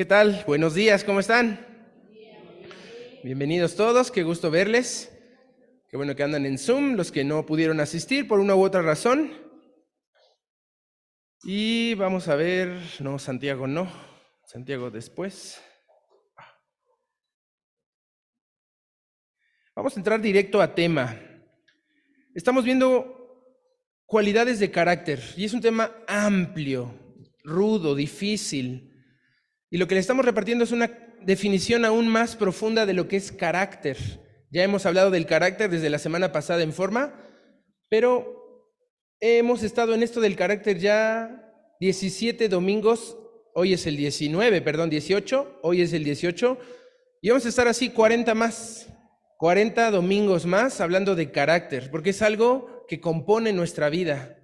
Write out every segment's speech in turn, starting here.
¿Qué tal? Buenos días, ¿cómo están? Bienvenidos todos, qué gusto verles. Qué bueno que andan en Zoom, los que no pudieron asistir por una u otra razón. Y vamos a ver, no, Santiago no, Santiago después. Vamos a entrar directo a tema. Estamos viendo cualidades de carácter y es un tema amplio, rudo, difícil. Y lo que le estamos repartiendo es una definición aún más profunda de lo que es carácter. Ya hemos hablado del carácter desde la semana pasada en forma, pero hemos estado en esto del carácter ya 17 domingos, hoy es el 19, perdón, 18, hoy es el 18, y vamos a estar así 40 más, 40 domingos más hablando de carácter, porque es algo que compone nuestra vida.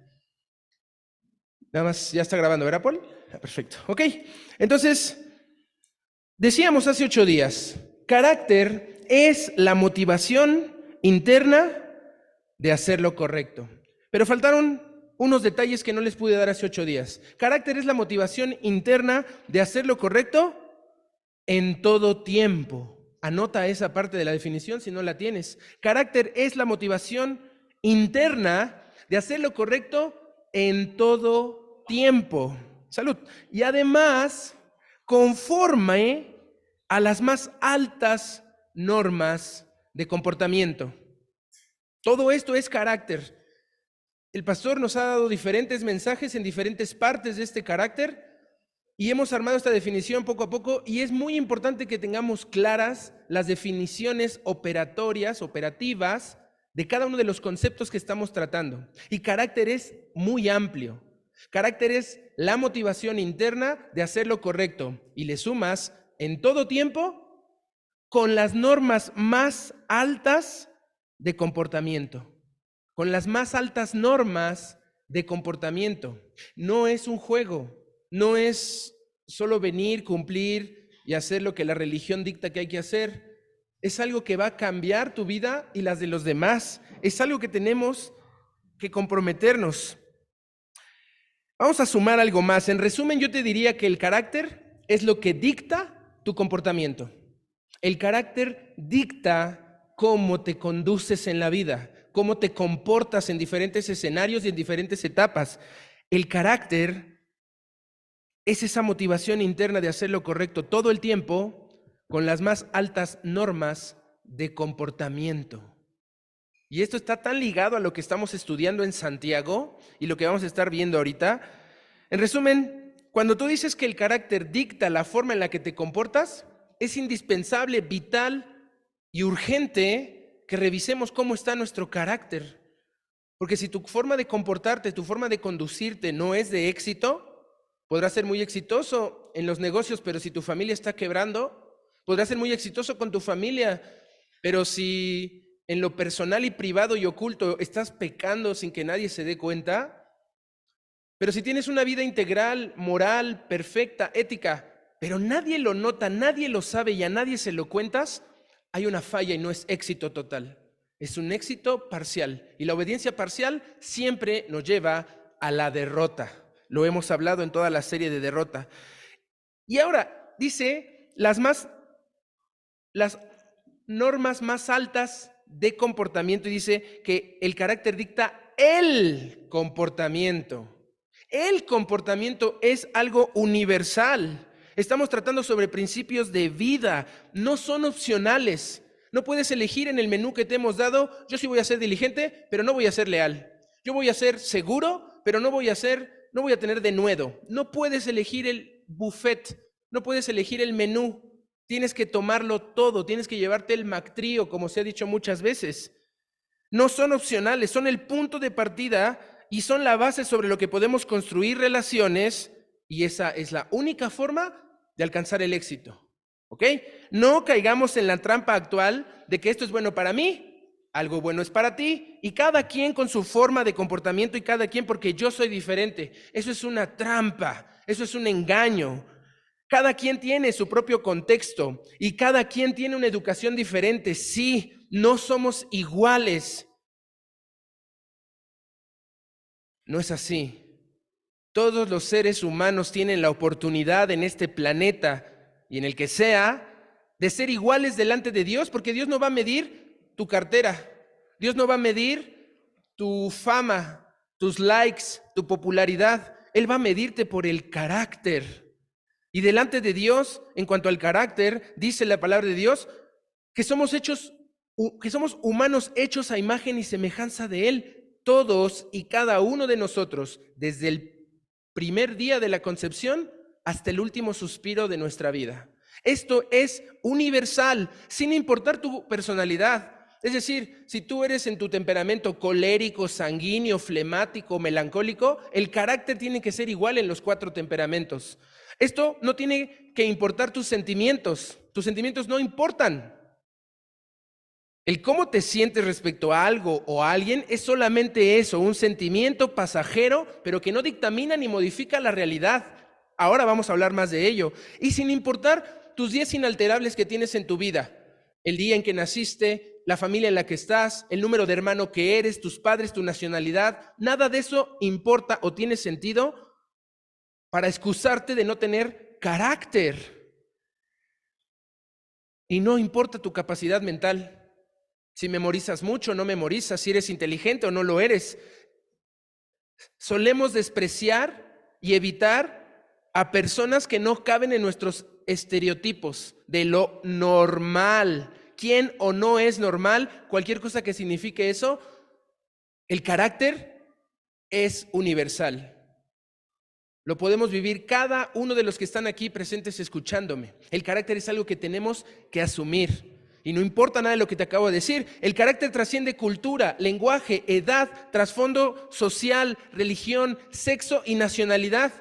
Nada más, ya está grabando, ¿verdad, Paul? Perfecto. Ok, entonces, decíamos hace 8 días, carácter es la motivación interna de hacer lo correcto. Pero faltaron unos detalles que no les pude dar hace 8 días. Carácter es la motivación interna de hacer lo correcto en todo tiempo. Anota esa parte de la definición si no la tienes. Carácter es la motivación interna de hacer lo correcto en todo tiempo. Salud. Y además, conforme a las más altas normas de comportamiento. Todo esto es carácter. El pastor nos ha dado diferentes mensajes en diferentes partes de este carácter y hemos armado esta definición poco a poco, y es muy importante que tengamos claras las definiciones operativas de cada uno de los conceptos que estamos tratando. Y carácter es muy amplio. Carácter es la motivación interna de hacer lo correcto y le sumas en todo tiempo con las normas más altas de comportamiento, con las más altas normas de comportamiento. No es un juego, no es solo venir, cumplir y hacer lo que la religión dicta que hay que hacer. Es algo que va a cambiar tu vida y las de los demás. Es algo que tenemos que comprometernos. Vamos a sumar algo más. En resumen, yo te diría que el carácter es lo que dicta tu comportamiento. El carácter dicta cómo te conduces en la vida, cómo te comportas en diferentes escenarios y en diferentes etapas. El carácter es esa motivación interna de hacer lo correcto todo el tiempo con las más altas normas de comportamiento. Y esto está tan ligado a lo que estamos estudiando en Santiago y lo que vamos a estar viendo ahorita. En resumen, cuando tú dices que el carácter dicta la forma en la que te comportas, es indispensable, vital y urgente que revisemos cómo está nuestro carácter. Porque si tu forma de comportarte, tu forma de conducirte no es de éxito, podrás ser muy exitoso en los negocios, pero si tu familia está quebrando, podrás ser muy exitoso con tu familia, pero si en lo personal y privado y oculto estás pecando sin que nadie se dé cuenta, pero si tienes una vida integral, moral, perfecta, ética, pero nadie lo nota, nadie lo sabe y a nadie se lo cuentas, hay una falla y no es éxito total. Es un éxito parcial. Y la obediencia parcial siempre nos lleva a la derrota. Lo hemos hablado en toda la serie de derrota. Y ahora dice las normas más altas de comportamiento, y dice que el carácter dicta el comportamiento. El comportamiento es algo universal. Estamos tratando sobre principios de vida, no son opcionales. No puedes elegir en el menú que te hemos dado, yo sí voy a ser diligente, pero no voy a ser leal. Yo voy a ser seguro, pero no voy a tener denuedo. No puedes elegir el buffet, no puedes elegir el menú. Tienes que tomarlo todo, tienes que llevarte el McTrío, como se ha dicho muchas veces. No son opcionales, son el punto de partida y son la base sobre lo que podemos construir relaciones, y esa es la única forma de alcanzar el éxito. ¿Ok? No caigamos en la trampa actual de que esto es bueno para mí, algo bueno es para ti, y cada quien con su forma de comportamiento y cada quien porque yo soy diferente. Eso es una trampa, eso es un engaño. Cada quien tiene su propio contexto y cada quien tiene una educación diferente. Sí, no somos iguales. No es así. Todos los seres humanos tienen la oportunidad en este planeta y en el que sea, de ser iguales delante de Dios, porque Dios no va a medir tu cartera, Dios no va a medir tu fama, tus likes, tu popularidad. Él va a medirte por el carácter. Y delante de Dios, en cuanto al carácter, dice la palabra de Dios que somos humanos hechos a imagen y semejanza de Él, todos y cada uno de nosotros, desde el primer día de la concepción hasta el último suspiro de nuestra vida. Esto es universal, sin importar tu personalidad. Es decir, si tú eres en tu temperamento colérico, sanguíneo, flemático, melancólico, el carácter tiene que ser igual en los 4 temperamentos. Esto no tiene que importar tus sentimientos no importan. El cómo te sientes respecto a algo o a alguien es solamente eso, un sentimiento pasajero, pero que no dictamina ni modifica la realidad. Ahora vamos a hablar más de ello. Y sin importar tus días inalterables que tienes en tu vida, el día en que naciste, la familia en la que estás, el número de hermano que eres, tus padres, tu nacionalidad, nada de eso importa o tiene sentido para excusarte de no tener carácter. Y no importa tu capacidad mental. Si memorizas mucho o no memorizas, si eres inteligente o no lo eres. Solemos despreciar y evitar a personas que no caben en nuestros estereotipos de lo normal. ¿Quién o no es normal? Cualquier cosa que signifique eso, el carácter es universal. Lo podemos vivir cada uno de los que están aquí presentes escuchándome. El carácter es algo que tenemos que asumir. Y no importa nada de lo que te acabo de decir. El carácter trasciende cultura, lenguaje, edad, trasfondo social, religión, sexo y nacionalidad.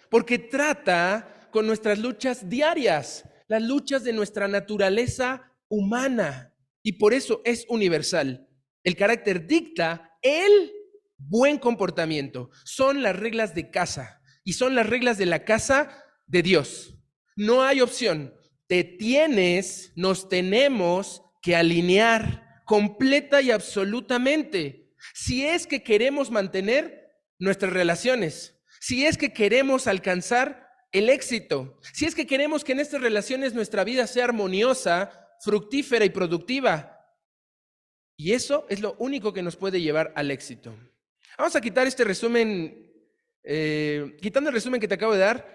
Porque trata con nuestras luchas diarias, las luchas de nuestra naturaleza humana. Y por eso es universal. El carácter dicta el buen comportamiento. Son las reglas de casa. Y son las reglas de la casa de Dios. No hay opción. Nos tenemos que alinear completa y absolutamente. Si es que queremos mantener nuestras relaciones, si es que queremos alcanzar el éxito, si es que queremos que en estas relaciones nuestra vida sea armoniosa, fructífera y productiva. Y eso es lo único que nos puede llevar al éxito. Vamos a quitar este resumen, quitando el resumen que te acabo de dar.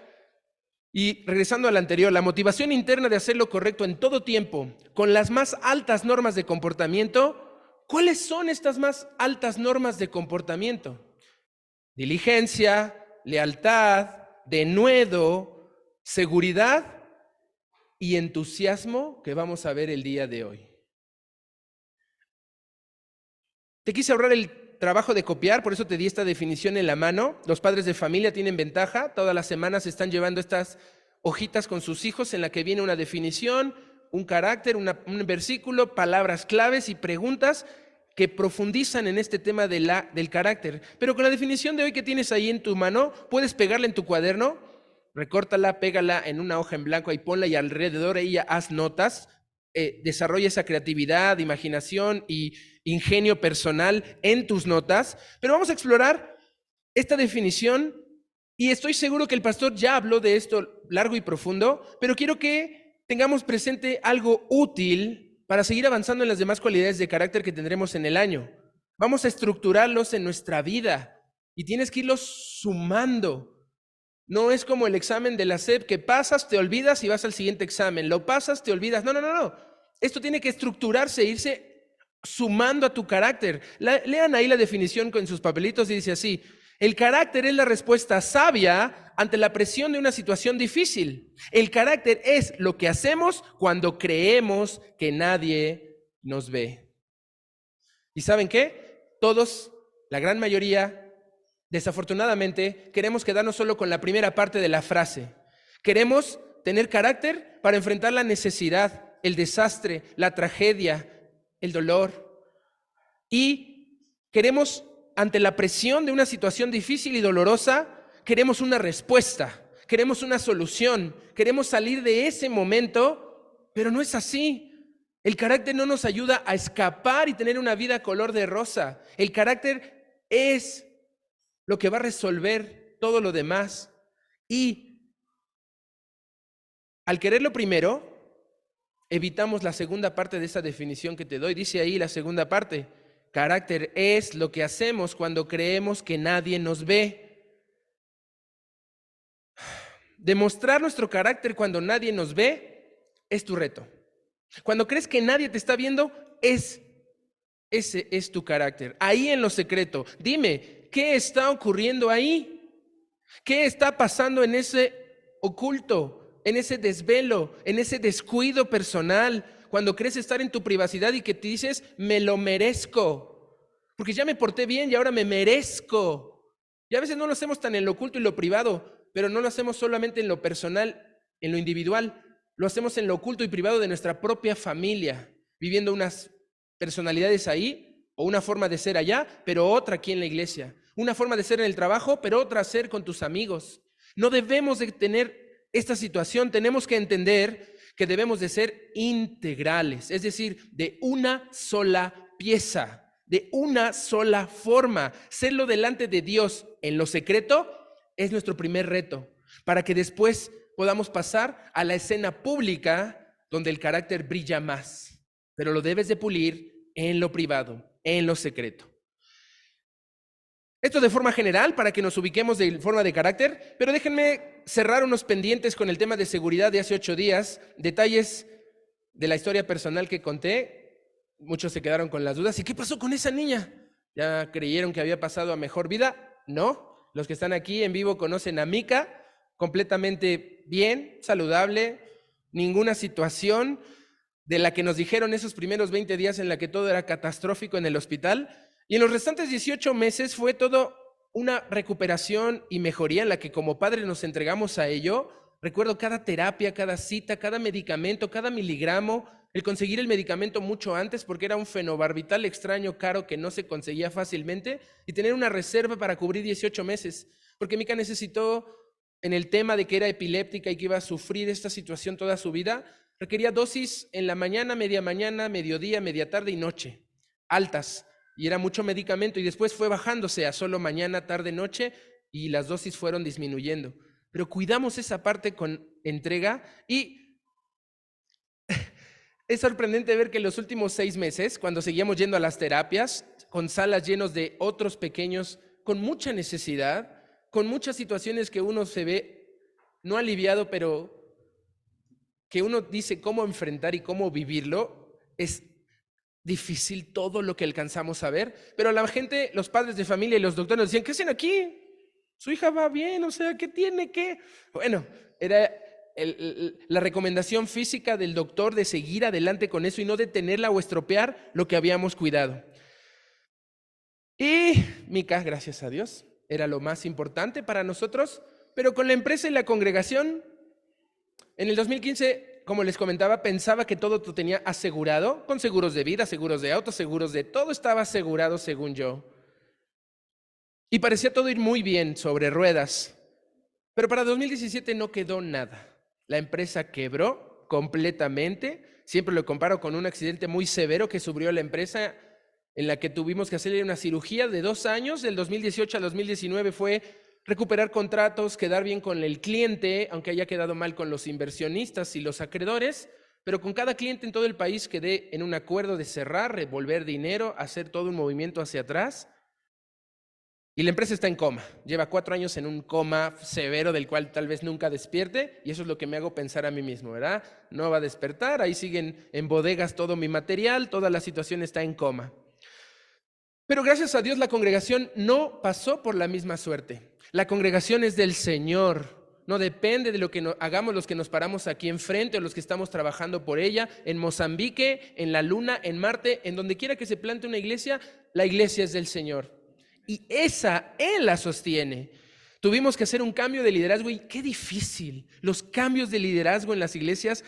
Y regresando al anterior, la motivación interna de hacer lo correcto en todo tiempo, con las más altas normas de comportamiento. ¿Cuáles son estas más altas normas de comportamiento? Diligencia, lealtad, denuedo, seguridad y entusiasmo que vamos a ver el día de hoy. Te quise ahorrar el trabajo de copiar, por eso te di esta definición en la mano. Los padres de familia tienen ventaja, todas las semanas están llevando estas hojitas con sus hijos en la que viene una definición, un carácter, un versículo, palabras claves y preguntas que profundizan en este tema del carácter. Pero con la definición de hoy que tienes ahí en tu mano, puedes pegarla en tu cuaderno, recórtala, pégala en una hoja en blanco y ponla y alrededor de ella haz notas. Desarrolla esa creatividad, imaginación y ingenio personal en tus notas, pero vamos a explorar esta definición y estoy seguro que el pastor ya habló de esto largo y profundo, pero quiero que tengamos presente algo útil para seguir avanzando en las demás cualidades de carácter que tendremos en el año. Vamos a estructurarlos en nuestra vida y tienes que irlos sumando. No es como el examen de la SEP que pasas, te olvidas y vas al siguiente examen. Lo pasas, te olvidas. No. Esto tiene que estructurarse, irse sumando a tu carácter. Lean ahí la definición con sus papelitos y dice así: el carácter es la respuesta sabia ante la presión de una situación difícil. El carácter es lo que hacemos cuando creemos que nadie nos ve. ¿Y saben qué? Todos, la gran mayoría, desafortunadamente, queremos quedarnos solo con la primera parte de la frase. Queremos tener carácter para enfrentar la necesidad, el desastre, la tragedia, el dolor. Y queremos, ante la presión de una situación difícil y dolorosa, queremos una respuesta, queremos una solución, queremos salir de ese momento, pero no es así. El carácter no nos ayuda a escapar y tener una vida color de rosa. El carácter es lo que va a resolver todo lo demás. Y Al querer lo primero, evitamos la segunda parte de esa definición que te doy. Dice ahí la segunda parte: carácter es lo que hacemos cuando creemos que nadie nos ve. Demostrar nuestro carácter cuando nadie nos ve es tu reto. Cuando crees que nadie te está viendo, ese es tu carácter. Ahí en lo secreto. Dime, ¿qué está ocurriendo ahí? ¿Qué está pasando en ese oculto, en ese desvelo, en ese descuido personal? Cuando crees estar en tu privacidad y que te dices, me lo merezco, porque ya me porté bien y ahora me merezco. Y a veces no lo hacemos tan en lo oculto y lo privado, pero no lo hacemos solamente en lo personal, en lo individual. Lo hacemos en lo oculto y privado de nuestra propia familia, viviendo unas personalidades ahí, o una forma de ser allá, pero otra aquí en la iglesia. Una forma de ser en el trabajo, pero otra ser con tus amigos. No debemos de tener esta situación. Tenemos que entender que debemos de ser integrales, es decir, de una sola pieza, de una sola forma. Serlo delante de Dios en lo secreto es nuestro primer reto, para que después podamos pasar a la escena pública donde el carácter brilla más. Pero lo debes de pulir en lo privado, en lo secreto. Esto de forma general, para que nos ubiquemos de forma de carácter, pero déjenme cerrar unos pendientes con el tema de seguridad de hace 8 días, detalles de la historia personal que conté. Muchos se quedaron con las dudas. ¿Y qué pasó con esa niña? ¿Ya creyeron que había pasado a mejor vida? No. Los que están aquí en vivo conocen a Mica, completamente bien, saludable, ninguna situación de la que nos dijeron esos primeros 20 días en la que todo era catastrófico en el hospital. Y en los restantes 18 meses fue todo una recuperación y mejoría en la que como padres nos entregamos a ello. Recuerdo cada terapia, cada cita, cada medicamento, cada miligramo, el conseguir el medicamento mucho antes porque era un fenobarbital extraño, caro, que no se conseguía fácilmente, y tener una reserva para cubrir 18 meses, porque Mica necesitó, en el tema de que era epiléptica y que iba a sufrir esta situación toda su vida, requería dosis en la mañana, media tarde y noche, altas, y era mucho medicamento, y después fue bajándose a solo mañana, tarde, noche, y las dosis fueron disminuyendo. Pero cuidamos esa parte con entrega, y es sorprendente ver que en los últimos 6 meses, cuando seguíamos yendo a las terapias, con salas llenos de otros pequeños, con mucha necesidad, con muchas situaciones que uno se ve no aliviado, pero que uno dice cómo enfrentar y cómo vivirlo, es difícil todo lo que alcanzamos a ver, pero la gente, los padres de familia y los doctores nos decían, ¿qué hacen aquí? Su hija va bien, o sea, ¿qué tiene que? Bueno, era la recomendación física del doctor de seguir adelante con eso y no detenerla o estropear lo que habíamos cuidado. Y Mica, gracias a Dios, era lo más importante para nosotros, pero con la empresa y la congregación, en el 2015, como les comentaba, pensaba que todo lo tenía asegurado, con seguros de vida, seguros de auto, seguros de todo estaba asegurado según yo. Y parecía todo ir muy bien sobre ruedas, pero para 2017 no quedó nada. La empresa quebró completamente. Siempre lo comparo con un accidente muy severo que sufrió la empresa, en la que tuvimos que hacerle una cirugía de 2 años. Del 2018 al 2019 fue recuperar contratos, quedar bien con el cliente, aunque haya quedado mal con los inversionistas y los acreedores, pero con cada cliente en todo el país quedé en un acuerdo de cerrar, revolver dinero, hacer todo un movimiento hacia atrás. Y la empresa está en coma, lleva 4 años en un coma severo del cual tal vez nunca despierte, y eso es lo que me hago pensar a mí mismo, ¿verdad? No va a despertar, ahí siguen en bodegas todo mi material, toda la situación está en coma. Pero gracias a Dios la congregación no pasó por la misma suerte. La congregación es del Señor, no depende de lo que hagamos los que nos paramos aquí enfrente o los que estamos trabajando por ella, en Mozambique, en la Luna, en Marte, en donde quiera que se plante una iglesia, la iglesia es del Señor. Y esa Él la sostiene. Tuvimos que hacer un cambio de liderazgo y qué difícil. Los cambios de liderazgo en las iglesias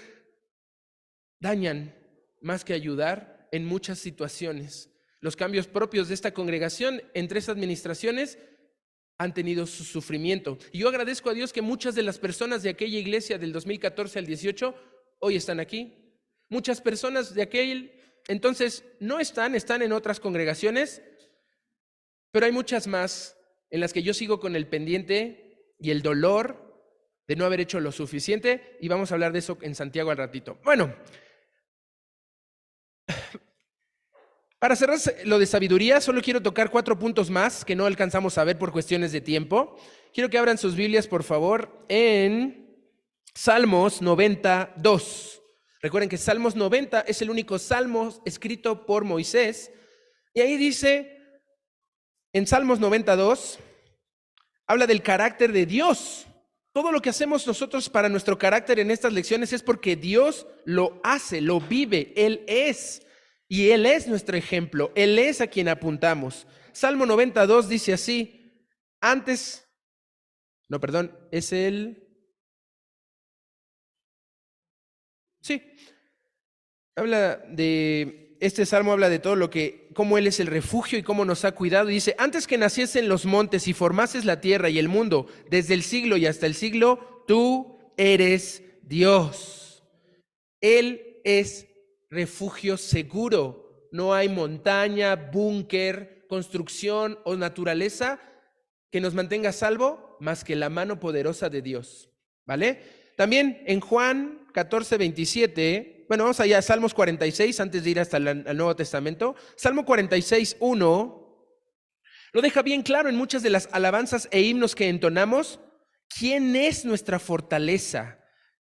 dañan más que ayudar en muchas situaciones. Los cambios propios de esta congregación en 3 administraciones han tenido su sufrimiento. Y yo agradezco a Dios que muchas de las personas de aquella iglesia del 2014 al 18 hoy están aquí. Muchas personas de aquel entonces no están en otras congregaciones, pero hay muchas más en las que yo sigo con el pendiente y el dolor de no haber hecho lo suficiente, y vamos a hablar de eso en Santiago al ratito. Bueno, para cerrar lo de sabiduría, solo quiero tocar 4 puntos más que no alcanzamos a ver por cuestiones de tiempo. Quiero que abran sus Biblias, por favor, en Salmos 92. Recuerden que Salmos 90 es el único salmo escrito por Moisés. Y ahí dice, en Salmos 92, habla del carácter de Dios. Todo lo que hacemos nosotros para nuestro carácter en estas lecciones es porque Dios lo hace, lo vive, Él es. Y Él es nuestro ejemplo, Él es a quien apuntamos. Salmo 92 dice así, este salmo habla de todo lo que, cómo Él es el refugio y cómo nos ha cuidado. Y dice, antes que naciesen los montes y formases la tierra y el mundo, desde el siglo y hasta el siglo, tú eres Dios. Él es refugio seguro. No hay montaña, búnker, construcción o naturaleza que nos mantenga a salvo más que la mano poderosa de Dios. ¿Vale? También en Juan 14:27, bueno, vamos allá a Salmos 46, antes de ir hasta el Nuevo Testamento. Salmo 46:1 lo deja bien claro en muchas de las alabanzas e himnos que entonamos. ¿Quién es nuestra fortaleza?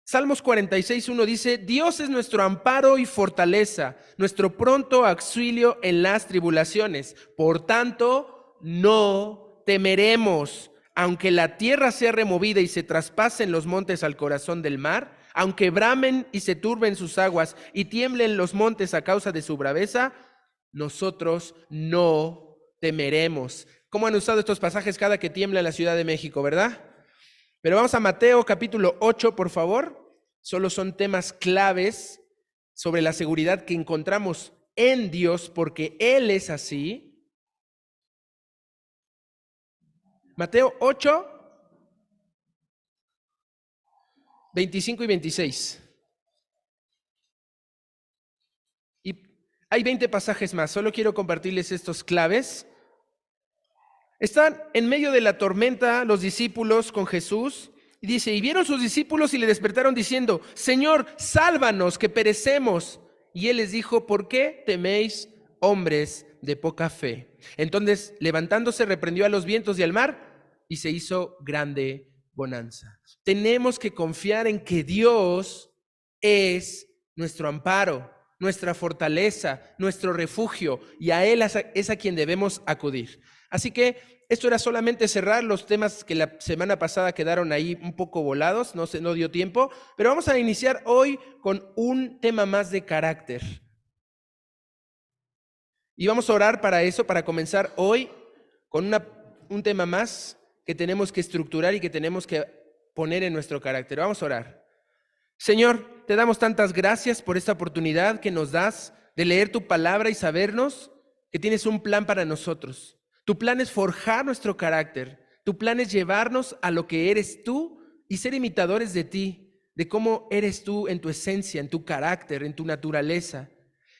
Salmos 46:1 dice, Dios es nuestro amparo y fortaleza, nuestro pronto auxilio en las tribulaciones. Por tanto, no temeremos, aunque la tierra sea removida y se traspasen los montes al corazón del mar, aunque bramen y se turben sus aguas y tiemblen los montes a causa de su braveza, nosotros no temeremos. ¿Cómo han usado estos pasajes cada que tiembla en la Ciudad de México, verdad? Pero vamos a Mateo capítulo 8, por favor. Solo son temas claves sobre la seguridad que encontramos en Dios porque Él es así. Mateo 8, 25 y 26. Y hay 20 pasajes más, solo quiero compartirles estos claves. Están en medio de la tormenta los discípulos con Jesús. Y dice, y vieron sus discípulos y le despertaron diciendo, Señor, sálvanos que perecemos. Y él les dijo, ¿por qué teméis, hombres de poca fe? Entonces, levantándose, reprendió a los vientos y al mar y se hizo grande bonanza. Tenemos que confiar en que Dios es nuestro amparo, nuestra fortaleza, nuestro refugio, y a Él es a quien debemos acudir. Así que esto era solamente cerrar los temas que la semana pasada quedaron ahí un poco volados, no dio tiempo, pero vamos a iniciar hoy con un tema más de carácter. Y vamos a orar para eso, para comenzar hoy con un tema más que tenemos que estructurar y que tenemos que poner en nuestro carácter. Vamos a orar. Señor, te damos tantas gracias por esta oportunidad que nos das de leer tu palabra y sabernos que tienes un plan para nosotros. Tu plan es forjar nuestro carácter. Tu plan es llevarnos a lo que eres tú y ser imitadores de ti, de cómo eres tú en tu esencia, en tu carácter, en tu naturaleza.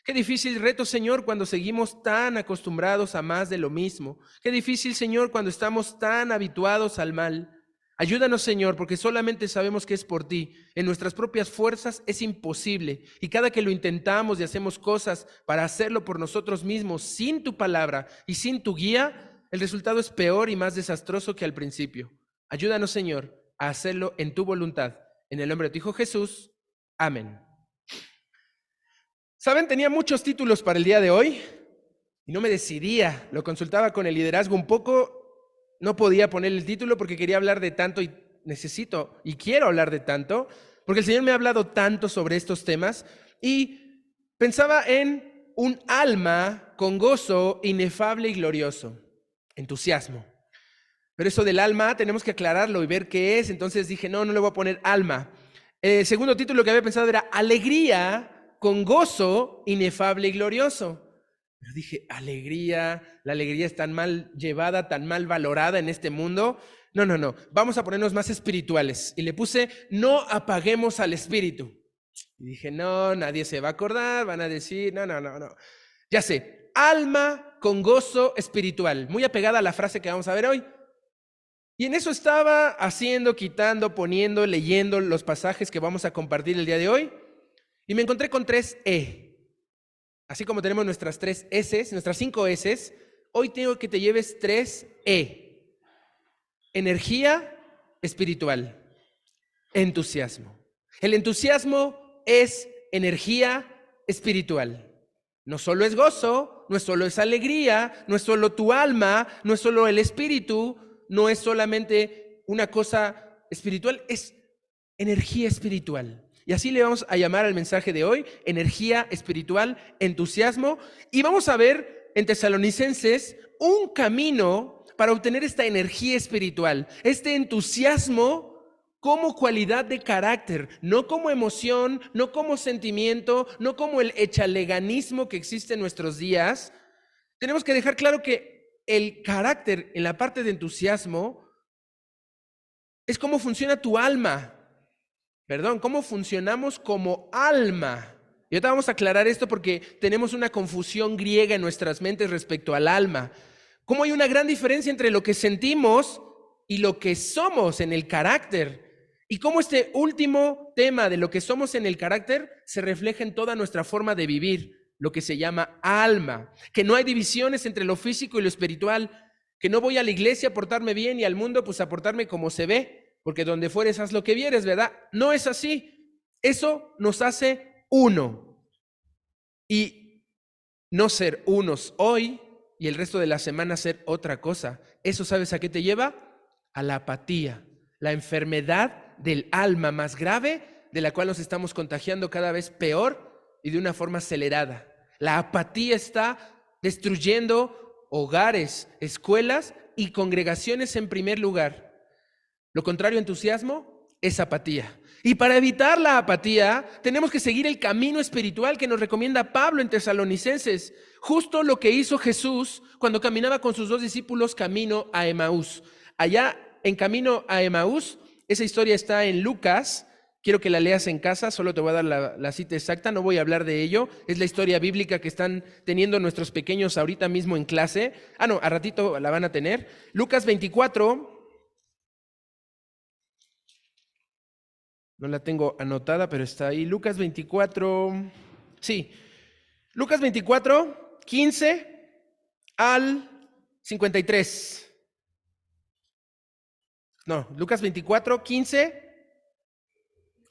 Qué difícil reto, Señor, cuando seguimos tan acostumbrados a más de lo mismo. Qué difícil, Señor, cuando estamos tan habituados al mal. Ayúdanos, Señor, porque solamente sabemos que es por ti. En nuestras propias fuerzas es imposible. Y cada que lo intentamos y hacemos cosas para hacerlo por nosotros mismos, sin tu palabra y sin tu guía, el resultado es peor y más desastroso que al principio. Ayúdanos, Señor, a hacerlo en tu voluntad. En el nombre de tu Hijo Jesús. Amén. ¿Saben? Tenía muchos títulos para el día de hoy y no me decidía. Lo consultaba con el liderazgo un poco. No podía poner el título porque quería hablar de tanto y necesito y quiero hablar de tanto, porque el Señor me ha hablado tanto sobre estos temas y pensaba en un alma con gozo inefable y glorioso, entusiasmo. Pero eso del alma tenemos que aclararlo y ver qué es, entonces dije, no le voy a poner alma. El segundo título que había pensado era alegría con gozo inefable y glorioso. Pero dije, alegría, la alegría es tan mal llevada, tan mal valorada en este mundo. No, vamos a ponernos más espirituales. Y le puse, no apaguemos al espíritu. Y dije, no, nadie se va a acordar, van a decir, no. Ya sé, alma con gozo espiritual. Muy apegada a la frase que vamos a ver hoy. Y en eso estaba haciendo, quitando, poniendo, leyendo los pasajes que vamos a compartir el día de hoy. Y me encontré con 3E. Así como tenemos nuestras 3 S, nuestras 5 S, hoy tengo que te lleves 3E. Energía espiritual. Entusiasmo. El entusiasmo es energía espiritual. No solo es gozo, no solo es alegría, no es solo tu alma, no es solo el espíritu, no es solamente una cosa espiritual, es energía espiritual. Y así le vamos a llamar al mensaje de hoy, energía espiritual, entusiasmo. Y vamos a ver en Tesalonicenses un camino para obtener esta energía espiritual, este entusiasmo como cualidad de carácter, no como emoción, no como sentimiento, no como el echaleganismo que existe en nuestros días. Tenemos que dejar claro que el carácter en la parte de entusiasmo es cómo funciona tu alma. Cómo funcionamos como alma. Y ahorita vamos a aclarar esto porque tenemos una confusión griega en nuestras mentes respecto al alma. Cómo hay una gran diferencia entre lo que sentimos y lo que somos en el carácter. Y cómo este último tema de lo que somos en el carácter se refleja en toda nuestra forma de vivir, lo que se llama alma. Que no hay divisiones entre lo físico y lo espiritual. Que no voy a la iglesia a portarme bien y al mundo pues a portarme como se ve. Porque donde fueres haz lo que vieres, ¿verdad? No es así. Eso nos hace uno. Y no ser unos hoy y el resto de la semana ser otra cosa. ¿Eso sabes a qué te lleva? A la apatía, la enfermedad del alma más grave, de la cual nos estamos contagiando cada vez peor y de una forma acelerada. La apatía está destruyendo hogares, escuelas y congregaciones en primer lugar. Lo contrario a entusiasmo es apatía. Y para evitar la apatía, tenemos que seguir el camino espiritual que nos recomienda Pablo en Tesalonicenses. Justo lo que hizo Jesús cuando caminaba con sus 2 discípulos camino a Emaús. Allá en camino a Emaús, esa historia está en Lucas. Quiero que la leas en casa, solo te voy a dar la cita exacta, no voy a hablar de ello. Es la historia bíblica que están teniendo nuestros pequeños ahorita mismo en clase. No, a ratito la van a tener. Lucas 24... No la tengo anotada, pero está ahí. Lucas 24, sí. Lucas 24, 15 al 53. No, Lucas 24, 15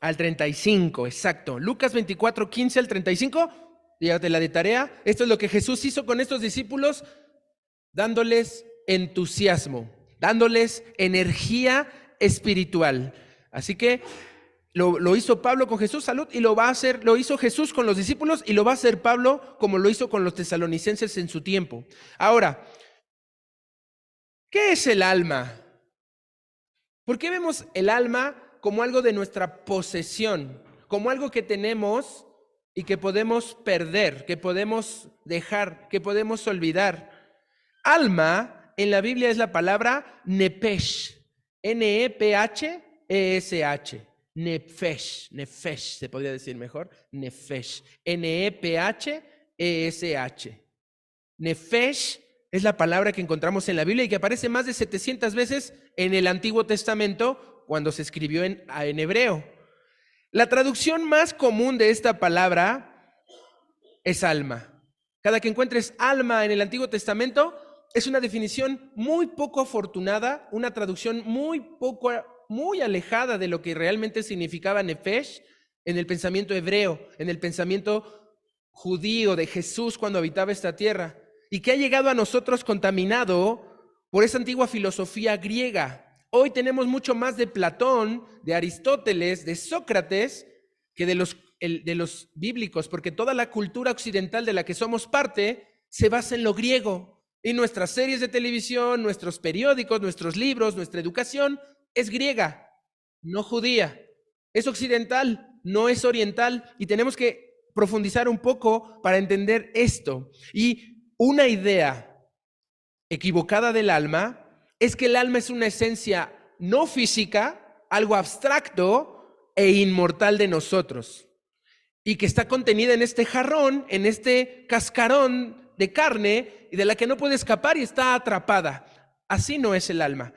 al 35, exacto. Lucas 24, 15 al 35, llévatela de tarea. Esto es lo que Jesús hizo con estos discípulos, dándoles entusiasmo, dándoles energía espiritual. Así que lo hizo Pablo con Jesús, salud, y lo va a hacer, lo hizo Jesús con los discípulos y lo va a hacer Pablo como lo hizo con los tesalonicenses en su tiempo. Ahora, ¿qué es el alma? ¿Por qué vemos el alma como algo de nuestra posesión, como algo que tenemos y que podemos perder, que podemos dejar, que podemos olvidar? Alma en la Biblia es la palabra nepesh, N-E-P-H-E-S-H. Nefesh, nefesh, se podría decir mejor, nefesh, N-E-P-H-E-S-H. Nefesh es la palabra que encontramos en la Biblia y que aparece más de 700 veces en el Antiguo Testamento cuando se escribió en hebreo. La traducción más común de esta palabra es alma. Cada que encuentres alma en el Antiguo Testamento es una definición muy poco afortunada, una traducción muy alejada de lo que realmente significaba nefesh en el pensamiento hebreo, en el pensamiento judío de Jesús cuando habitaba esta tierra, y que ha llegado a nosotros contaminado por esa antigua filosofía griega. Hoy tenemos mucho más de Platón, de Aristóteles, de Sócrates, que de los bíblicos, porque toda la cultura occidental de la que somos parte se basa en lo griego. Y nuestras series de televisión, nuestros periódicos, nuestros libros, nuestra educación es griega, no judía. Es occidental, no es oriental. Y tenemos que profundizar un poco para entender esto. Y una idea equivocada del alma es que el alma es una esencia no física, algo abstracto e inmortal de nosotros. Y que está contenida en este jarrón, en este cascarón de carne y de la que no puede escapar y está atrapada. Así no es el alma.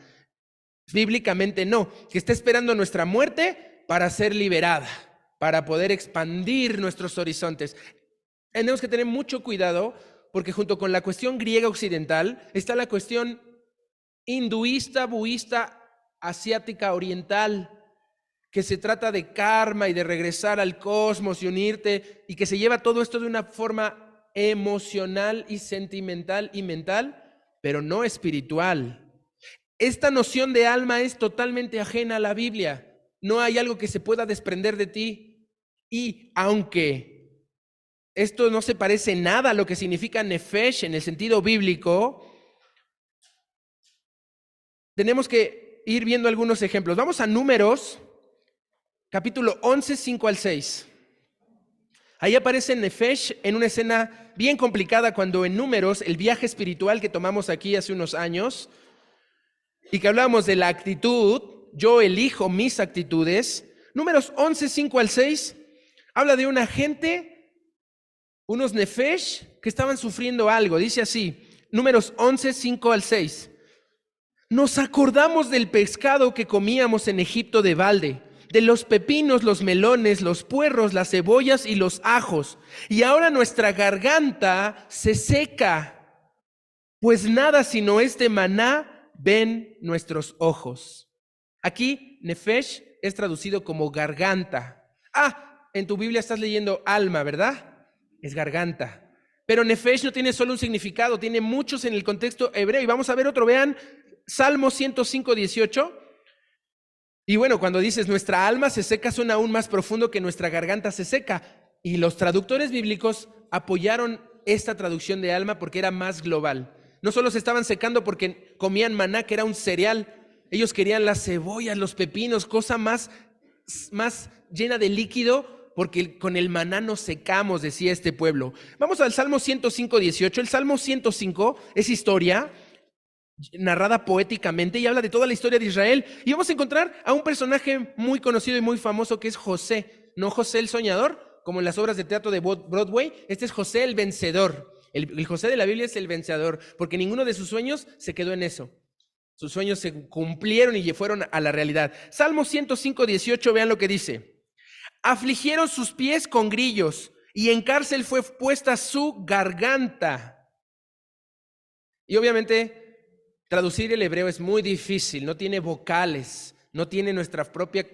Bíblicamente no, que está esperando nuestra muerte para ser liberada, para poder expandir nuestros horizontes. Tenemos que tener mucho cuidado porque junto con la cuestión griega occidental está la cuestión hinduista, budista, asiática, oriental, que se trata de karma y de regresar al cosmos y unirte, y que se lleva todo esto de una forma emocional y sentimental y mental, pero no espiritual. Esta noción de alma es totalmente ajena a la Biblia. No hay algo que se pueda desprender de ti. Y aunque esto no se parece nada a lo que significa nefesh en el sentido bíblico, tenemos que ir viendo algunos ejemplos. Vamos a Números, capítulo 11, 5 al 6. Ahí aparece nefesh en una escena bien complicada cuando en Números, el viaje espiritual que tomamos aquí hace unos años, y que hablábamos de la actitud, yo elijo mis actitudes. Números 11, 5 al 6, habla de una gente, unos nefesh, que estaban sufriendo algo. Dice así, Números 11, 5 al 6. Nos acordamos del pescado que comíamos en Egipto de balde, de los pepinos, los melones, los puerros, las cebollas y los ajos. Y ahora nuestra garganta se seca, pues nada sino este maná ven nuestros ojos. Aquí, nefesh es traducido como garganta. En tu Biblia estás leyendo alma, ¿verdad? Es garganta. Pero nefesh no tiene solo un significado, tiene muchos en el contexto hebreo. Y vamos a ver otro, vean, Salmo 105, 18. Y bueno, cuando dices nuestra alma se seca, suena aún más profundo que nuestra garganta se seca. Y los traductores bíblicos apoyaron esta traducción de alma porque era más global. No solo se estaban secando porque comían maná, que era un cereal. Ellos querían las cebollas, los pepinos, cosa más llena de líquido, porque con el maná nos secamos, decía este pueblo. Vamos al Salmo 105, 18. El Salmo 105 es historia narrada poéticamente y habla de toda la historia de Israel. Y vamos a encontrar a un personaje muy conocido y muy famoso que es José. No José el soñador, como en las obras de teatro de Broadway. Este es José el vencedor. El José de la Biblia es el vencedor, porque ninguno de sus sueños se quedó en eso. Sus sueños se cumplieron y fueron a la realidad. Salmo 105, 18, vean lo que dice. Afligieron sus pies con grillos y en cárcel fue puesta su garganta. Y obviamente traducir el hebreo es muy difícil, no tiene vocales, no tiene nuestra propia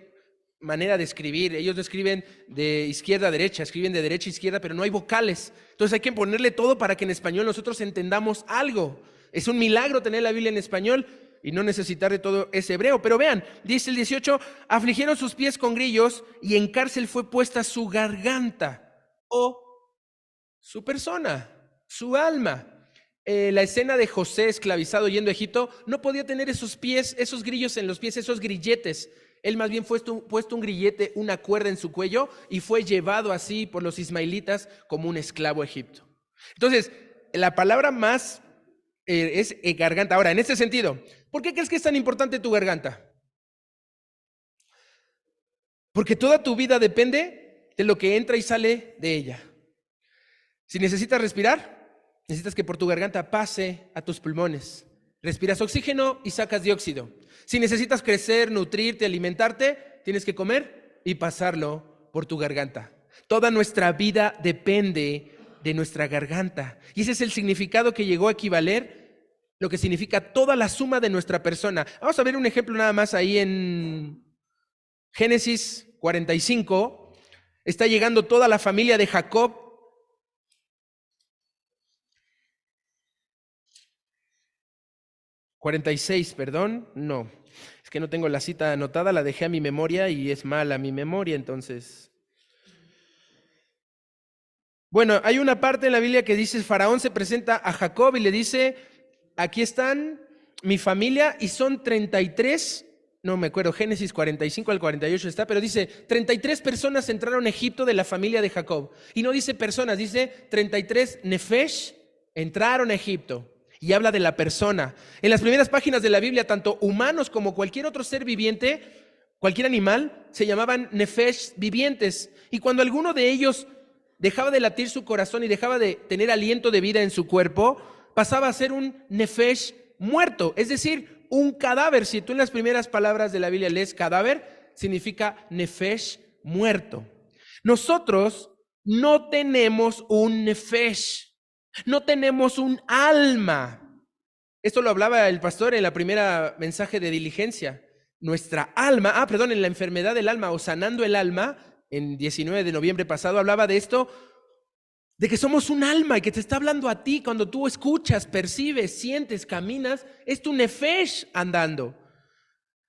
manera de escribir. Ellos no escriben de izquierda a derecha, escriben de derecha a izquierda, pero no hay vocales. Entonces hay que ponerle todo para que en español nosotros entendamos algo. Es un milagro tener la Biblia en español y no necesitar de todo ese hebreo. Pero vean, dice el 18, afligieron sus pies con grillos y en cárcel fue puesta su garganta o su persona, su alma. La escena de José esclavizado yendo a Egipto no podía tener esos pies, esos grillos en los pies, esos grilletes. Él más bien puesto un grillete, una cuerda en su cuello y fue llevado así por los ismaelitas como un esclavo a Egipto. Entonces, la palabra más es garganta. Ahora, en este sentido, ¿por qué crees que es tan importante tu garganta? Porque toda tu vida depende de lo que entra y sale de ella. Si necesitas respirar, necesitas que por tu garganta pase a tus pulmones. Respiras oxígeno y sacas dióxido. Si necesitas crecer, nutrirte, alimentarte, tienes que comer y pasarlo por tu garganta. Toda nuestra vida depende de nuestra garganta. Y ese es el significado que llegó a equivaler lo que significa toda la suma de nuestra persona. Vamos a ver un ejemplo nada más ahí en Génesis 45. Está llegando toda la familia de Jacob. 46, perdón, no, es que no tengo la cita anotada, la dejé a mi memoria y es mala mi memoria, entonces. Bueno, hay una parte en la Biblia que dice, Faraón se presenta a Jacob y le dice, aquí están mi familia y son 33, no me acuerdo, Génesis 45 al 48 está, pero dice, 33 personas entraron a Egipto de la familia de Jacob. Y no dice personas, dice 33 nefesh entraron a Egipto. Y habla de la persona. En las primeras páginas de la Biblia, tanto humanos como cualquier otro ser viviente, cualquier animal, se llamaban nefesh vivientes. Y cuando alguno de ellos dejaba de latir su corazón y dejaba de tener aliento de vida en su cuerpo, pasaba a ser un nefesh muerto, es decir, un cadáver. Si tú en las primeras palabras de la Biblia lees cadáver, significa nefesh, muerto. Nosotros no tenemos un nefesh, no tenemos un alma. Esto lo hablaba el pastor en la primera mensaje de diligencia. Nuestra alma, en la enfermedad del alma o sanando el alma, en 19 de noviembre pasado hablaba de esto, de que somos un alma y que te está hablando a ti cuando tú escuchas, percibes, sientes, caminas, es tu nefesh andando.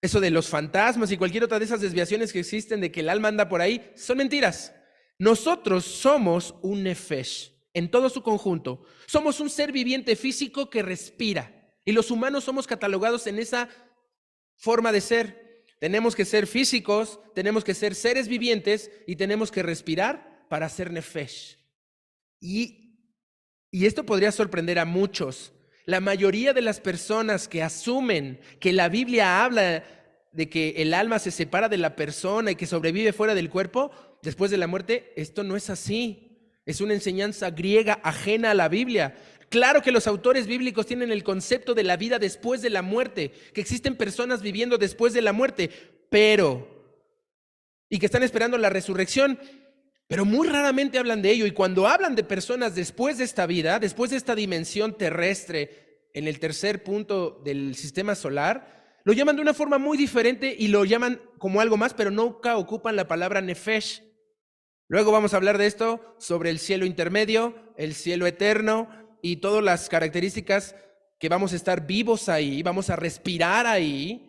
Eso de los fantasmas y cualquier otra de esas desviaciones que existen de que el alma anda por ahí, son mentiras. Nosotros somos un nefesh en todo su conjunto. Somos un ser viviente físico que respira. Y los humanos somos catalogados en esa forma de ser. Tenemos que ser físicos, tenemos que ser seres vivientes y tenemos que respirar para ser nefesh. Y esto podría sorprender a muchos. La mayoría de las personas que asumen que la Biblia habla de que el alma se separa de la persona y que sobrevive fuera del cuerpo después de la muerte, esto no es así. Es una enseñanza griega ajena a la Biblia. Claro que los autores bíblicos tienen el concepto de la vida después de la muerte, que existen personas viviendo después de la muerte, y que están esperando la resurrección, pero muy raramente hablan de ello. Y cuando hablan de personas después de esta vida, después de esta dimensión terrestre, en el tercer punto del sistema solar, lo llaman de una forma muy diferente y lo llaman como algo más, pero nunca ocupan la palabra nefesh. Luego vamos a hablar de esto, sobre el cielo intermedio, el cielo eterno y todas las características que vamos a estar vivos ahí, vamos a respirar ahí.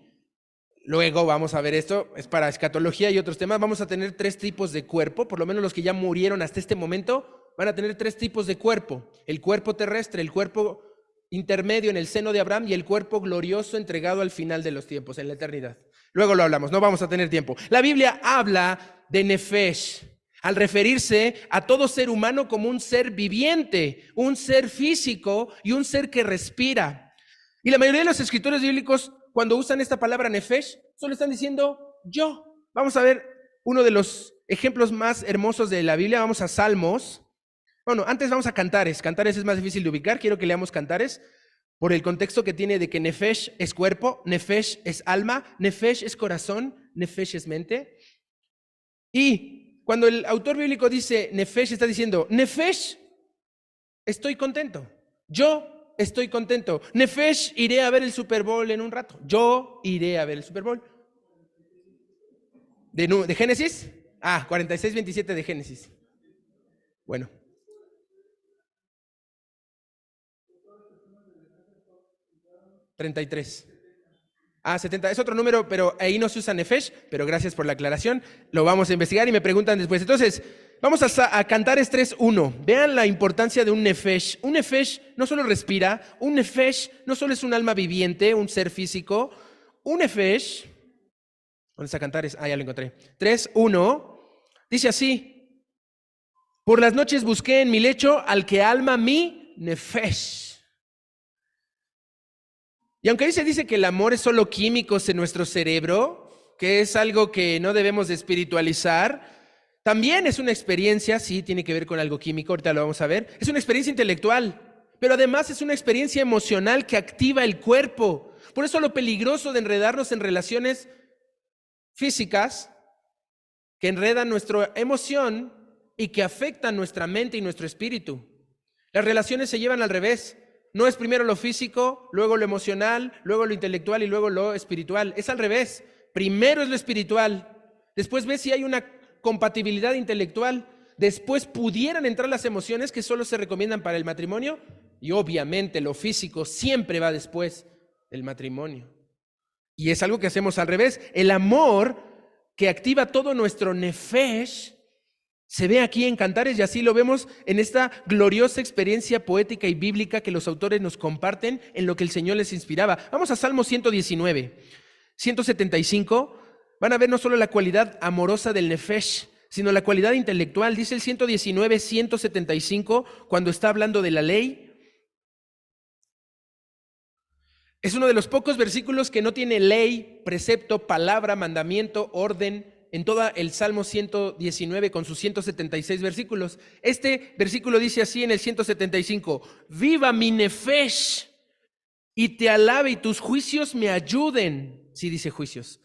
Luego vamos a ver esto, es para escatología y otros temas. Vamos a tener 3 tipos de cuerpo, por lo menos los que ya murieron hasta este momento, van a tener 3 tipos de cuerpo. El cuerpo terrestre, el cuerpo intermedio en el seno de Abraham y el cuerpo glorioso entregado al final de los tiempos, en la eternidad. Luego lo hablamos, no vamos a tener tiempo. La Biblia habla de nefesh al referirse a todo ser humano como un ser viviente, un ser físico y un ser que respira. Y la mayoría de los escritores bíblicos, cuando usan esta palabra nefesh, solo están diciendo yo. Vamos a ver uno de los ejemplos más hermosos de la Biblia. Vamos a Salmos. Bueno, antes vamos a Cantares. Cantares es más difícil de ubicar. Quiero que leamos Cantares por el contexto que tiene de que nefesh es cuerpo, nefesh es alma, nefesh es corazón, nefesh es mente. Y cuando el autor bíblico dice nefesh, está diciendo nefesh, estoy contento. Yo estoy contento. Nefesh, iré a ver el Super Bowl en un rato. Yo iré a ver el Super Bowl. ¿De Génesis? 46:27 de Génesis. Bueno. $33. 70. Es otro número, pero ahí no se usa nefesh, pero gracias por la aclaración. Lo vamos a investigar y me preguntan después. Entonces, vamos a Cantares 3:1. Vean la importancia de un nefesh. Un nefesh no solo respira, un nefesh no solo es un alma viviente, un ser físico. Un nefesh, ¿dónde está Cantares? Ya lo encontré. 3:1, dice así: por las noches busqué en mi lecho al que alma mi nefesh. Y aunque dice que el amor es solo químicos en nuestro cerebro, que es algo que no debemos de espiritualizar, también es una experiencia, sí, tiene que ver con algo químico, ahorita lo vamos a ver, es una experiencia intelectual, pero además es una experiencia emocional que activa el cuerpo. Por eso lo peligroso de enredarnos en relaciones físicas que enredan nuestra emoción y que afectan nuestra mente y nuestro espíritu. Las relaciones se llevan al revés. No es primero lo físico, luego lo emocional, luego lo intelectual y luego lo espiritual. Es al revés. Primero es lo espiritual. Después ves si hay una compatibilidad intelectual. Después pudieran entrar las emociones que solo se recomiendan para el matrimonio. Y obviamente lo físico siempre va después del matrimonio. Y es algo que hacemos al revés. El amor que activa todo nuestro nefesh se ve aquí en Cantares y así lo vemos en esta gloriosa experiencia poética y bíblica que los autores nos comparten en lo que el Señor les inspiraba. Vamos a Salmo 119, 175. Van a ver no solo la cualidad amorosa del nefesh, sino la cualidad intelectual. Dice el 119, 175, cuando está hablando de la ley. Es uno de los pocos versículos que no tiene ley, precepto, palabra, mandamiento, orden, en todo el Salmo 119 con sus 176 versículos. Este versículo dice así en el 175: viva mi nefesh y te alabe y tus juicios me ayuden. Sí dice juicios.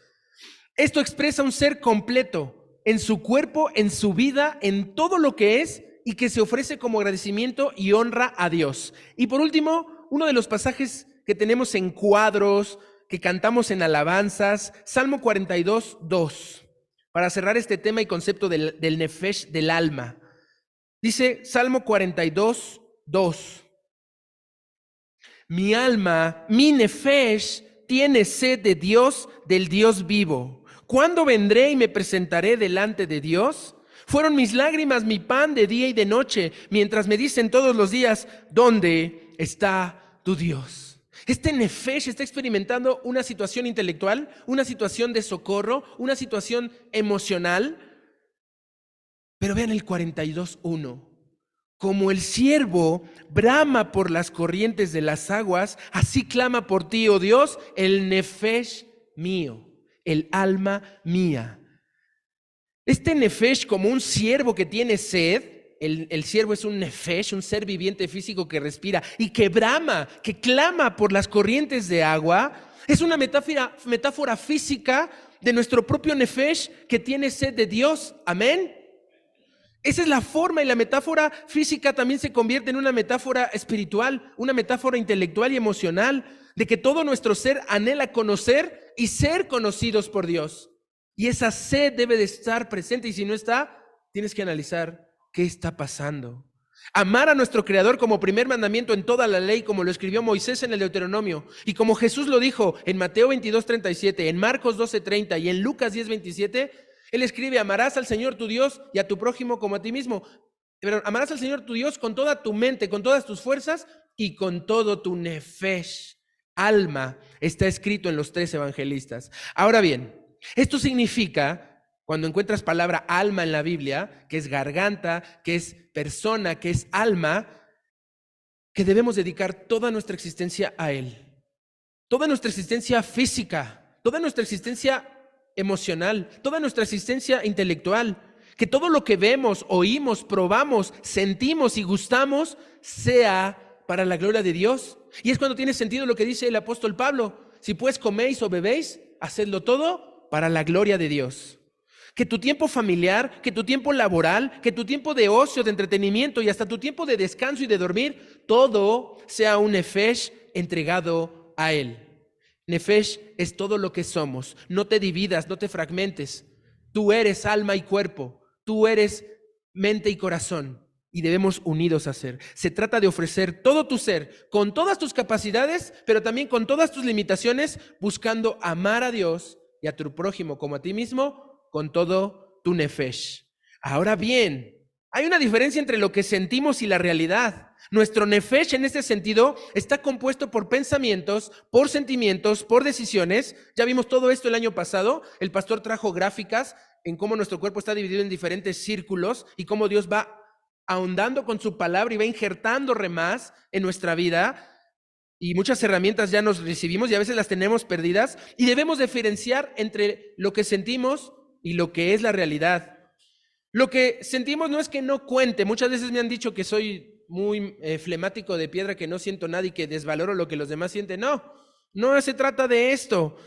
Esto expresa un ser completo en su cuerpo, en su vida, en todo lo que es y que se ofrece como agradecimiento y honra a Dios. Y por último, uno de los pasajes que tenemos en cuadros, que cantamos en alabanzas, Salmo 42, 2, para cerrar este tema y concepto del nefesh, del alma. Dice Salmo 42, 2. Mi alma, mi nefesh, tiene sed de Dios, del Dios vivo. ¿Cuándo vendré y me presentaré delante de Dios? Fueron mis lágrimas mi pan de día y de noche, mientras me dicen todos los días, ¿dónde está tu Dios? Este nefesh está experimentando una situación intelectual, una situación de socorro, una situación emocional. Pero vean el 42:1. Como el ciervo brama por las corrientes de las aguas, así clama por ti, oh Dios, el nefesh mío, el alma mía. Este nefesh, como un ciervo que tiene sed, el ciervo es un nefesh, un ser viviente físico que respira y que brama, que clama por las corrientes de agua, es una metáfora física de nuestro propio nefesh que tiene sed de Dios. Amén. Esa es la forma, y la metáfora física también se convierte en una metáfora espiritual, una metáfora intelectual y emocional, de que todo nuestro ser anhela conocer y ser conocidos por Dios. Y esa sed debe de estar presente, y si no está, tienes que analizar qué está pasando. Amar a nuestro Creador como primer mandamiento en toda la ley, como lo escribió Moisés en el Deuteronomio, y como Jesús lo dijo en Mateo 22:37, en Marcos 12:30 y en Lucas 10:27, Él escribe: amarás al Señor tu Dios y a tu prójimo como a ti mismo. Pero amarás al Señor tu Dios con toda tu mente, con todas tus fuerzas y con todo tu nefesh, alma. Está escrito en los 3 evangelistas. Ahora bien, esto significa, cuando encuentras palabra alma en la Biblia, que es garganta, que es persona, que es alma, que debemos dedicar toda nuestra existencia a Él. Toda nuestra existencia física, toda nuestra existencia emocional, toda nuestra existencia intelectual, que todo lo que vemos, oímos, probamos, sentimos y gustamos sea para la gloria de Dios. Y es cuando tiene sentido lo que dice el apóstol Pablo: si pues coméis o bebéis, hacedlo todo para la gloria de Dios. Que tu tiempo familiar, que tu tiempo laboral, que tu tiempo de ocio, de entretenimiento y hasta tu tiempo de descanso y de dormir, todo sea un nefesh entregado a Él. Nefesh es todo lo que somos. No te dividas, no te fragmentes. Tú eres alma y cuerpo. Tú eres mente y corazón. Y debemos unidos a ser. Se trata de ofrecer todo tu ser, con todas tus capacidades, pero también con todas tus limitaciones, buscando amar a Dios y a tu prójimo como a ti mismo, con todo tu nefesh. Ahora bien, hay una diferencia entre lo que sentimos y la realidad. Nuestro nefesh en este sentido está compuesto por pensamientos, por sentimientos, por decisiones. Ya vimos todo esto el año pasado. El pastor trajo gráficas en cómo nuestro cuerpo está dividido en diferentes círculos y cómo Dios va ahondando con su palabra y va injertando remás en nuestra vida. Y muchas herramientas ya nos recibimos y a veces las tenemos perdidas. Y debemos diferenciar entre lo que sentimos y lo que es la realidad. Lo que sentimos no es que no cuente. Muchas veces me han dicho que soy muy flemático de piedra, que no siento nada y que desvaloro lo que los demás sienten. No se trata de esto.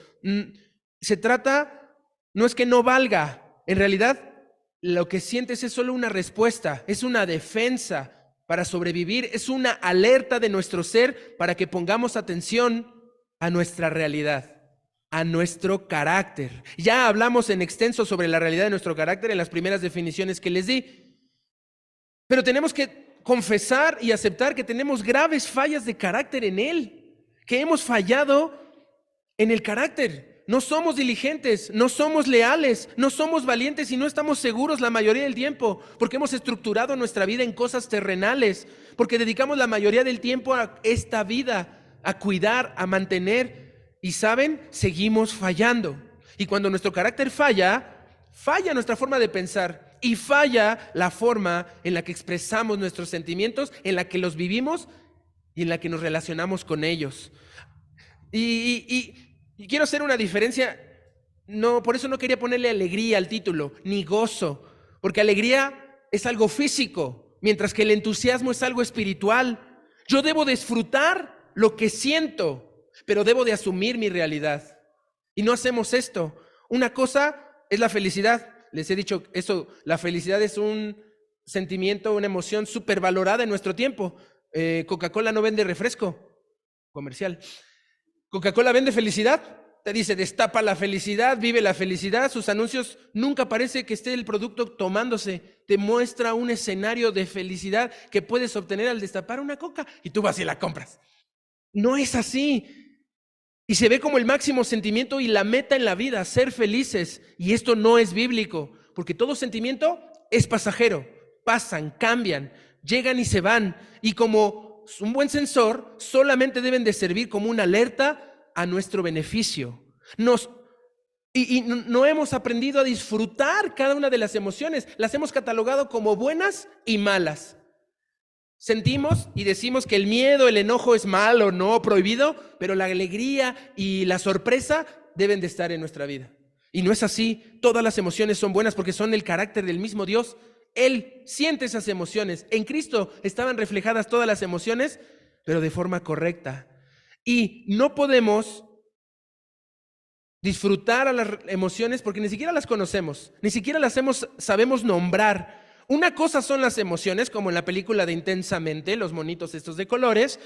Se trata, no es que no valga. En realidad, lo que sientes es solo una respuesta, es una defensa para sobrevivir, es una alerta de nuestro ser para que pongamos atención a nuestra realidad, a nuestro carácter. Ya hablamos en extenso sobre la realidad de nuestro carácter en las primeras definiciones que les di. Pero tenemos que confesar y aceptar que tenemos graves fallas de carácter en él, que hemos fallado en el carácter. No somos diligentes, no somos leales, no somos valientes y no estamos seguros la mayoría del tiempo, porque hemos estructurado nuestra vida en cosas terrenales, porque dedicamos la mayoría del tiempo a esta vida, a cuidar, a mantener, y ¿saben? Seguimos fallando. Y cuando nuestro carácter falla nuestra forma de pensar y falla la forma en la que expresamos nuestros sentimientos, en la que los vivimos y en la que nos relacionamos con ellos. Y quiero hacer una diferencia, por eso no quería ponerle alegría al título, ni gozo, porque alegría es algo físico, mientras que el entusiasmo es algo espiritual. Yo debo disfrutar lo que siento, pero debo de asumir mi realidad. Y no hacemos esto. Una cosa es la felicidad. Les he dicho eso, la felicidad es un sentimiento, una emoción supervalorada en nuestro tiempo. Coca-Cola no vende refresco comercial. Coca-Cola vende felicidad. Te dice, destapa la felicidad, vive la felicidad. Sus anuncios nunca parece que esté el producto tomándose. Te muestra un escenario de felicidad que puedes obtener al destapar una coca y tú vas y la compras. No es así. Y se ve como el máximo sentimiento y la meta en la vida, ser felices. Y esto no es bíblico, porque todo sentimiento es pasajero. Pasan, cambian, llegan y se van. Y como un buen sensor, solamente deben de servir como una alerta a nuestro beneficio. No hemos aprendido a disfrutar cada una de las emociones. Las hemos catalogado como buenas y malas. Sentimos y decimos que el miedo, el enojo es malo, no prohibido, pero la alegría y la sorpresa deben de estar en nuestra vida. Y no es así. Todas las emociones son buenas porque son el carácter del mismo Dios. Él siente esas emociones. En Cristo estaban reflejadas todas las emociones, pero de forma correcta. Y no podemos disfrutar a las emociones porque ni siquiera las conocemos, ni siquiera las sabemos nombrar. Una cosa son las emociones, como en la película de Intensamente, los monitos estos de colores.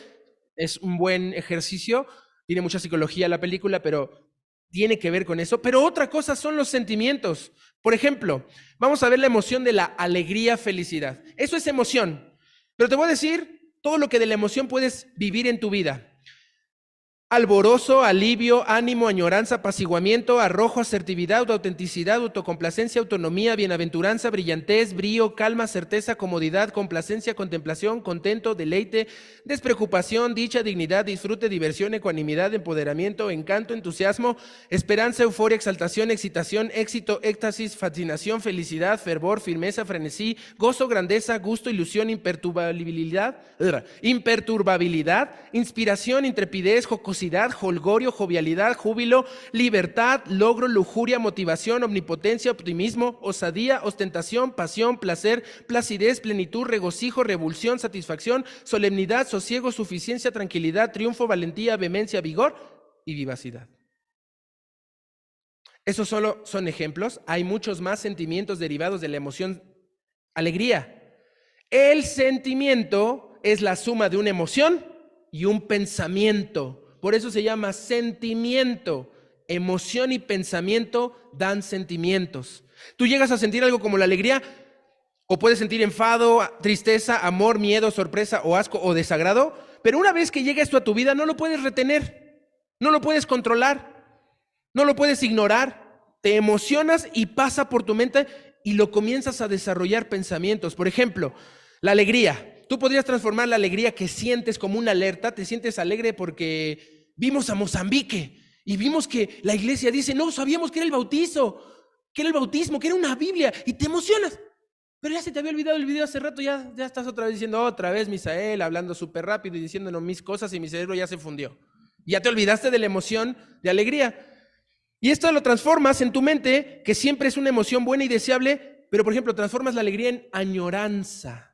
Es un buen ejercicio, tiene mucha psicología la película, pero tiene que ver con eso. Pero otra cosa son los sentimientos. Por ejemplo, vamos a ver la emoción de la alegría, felicidad. Eso es emoción. Pero te voy a decir todo lo que de la emoción puedes vivir en tu vida. Alborozo, alivio, ánimo, añoranza, apaciguamiento, arrojo, asertividad, autenticidad, autocomplacencia, autonomía, bienaventuranza, brillantez, brío, calma, certeza, comodidad, complacencia, contemplación, contento, deleite, despreocupación, dicha, dignidad, disfrute, diversión, ecuanimidad, empoderamiento, encanto, entusiasmo, esperanza, euforia, exaltación, excitación, éxito, éxtasis, fascinación, felicidad, fervor, firmeza, frenesí, gozo, grandeza, gusto, ilusión, imperturbabilidad, inspiración, intrepidez, jocosidad, holgorio, jovialidad, júbilo, libertad, logro, lujuria, motivación, omnipotencia, optimismo, osadía, ostentación, pasión, placer, placidez, plenitud, regocijo, revulsión, satisfacción, solemnidad, sosiego, suficiencia, tranquilidad, triunfo, valentía, vehemencia, vigor y vivacidad. Esos solo son ejemplos. Hay muchos más sentimientos derivados de la emoción alegría. El sentimiento es la suma de una emoción y un pensamiento. Por eso se llama sentimiento. Emoción y pensamiento dan sentimientos. Tú llegas a sentir algo como la alegría, o puedes sentir enfado, tristeza, amor, miedo, sorpresa o asco o desagrado, pero una vez que llega esto a tu vida no lo puedes retener, no lo puedes controlar, no lo puedes ignorar. Te emocionas y pasa por tu mente y lo comienzas a desarrollar pensamientos. Por ejemplo, la alegría. Tú podrías transformar la alegría que sientes como una alerta. Te sientes alegre porque vimos a Mozambique y vimos que la iglesia dice, no, sabíamos que era el bautizo, que era el bautismo, que era una Biblia, y te emocionas. Pero ya se te había olvidado el video hace rato, ya estás otra vez diciendo, otra vez Misael, hablando súper rápido y diciéndonos mis cosas y mi cerebro ya se fundió. Ya te olvidaste de la emoción de alegría. Y esto lo transformas en tu mente, que siempre es una emoción buena y deseable, pero por ejemplo, transformas la alegría en añoranza.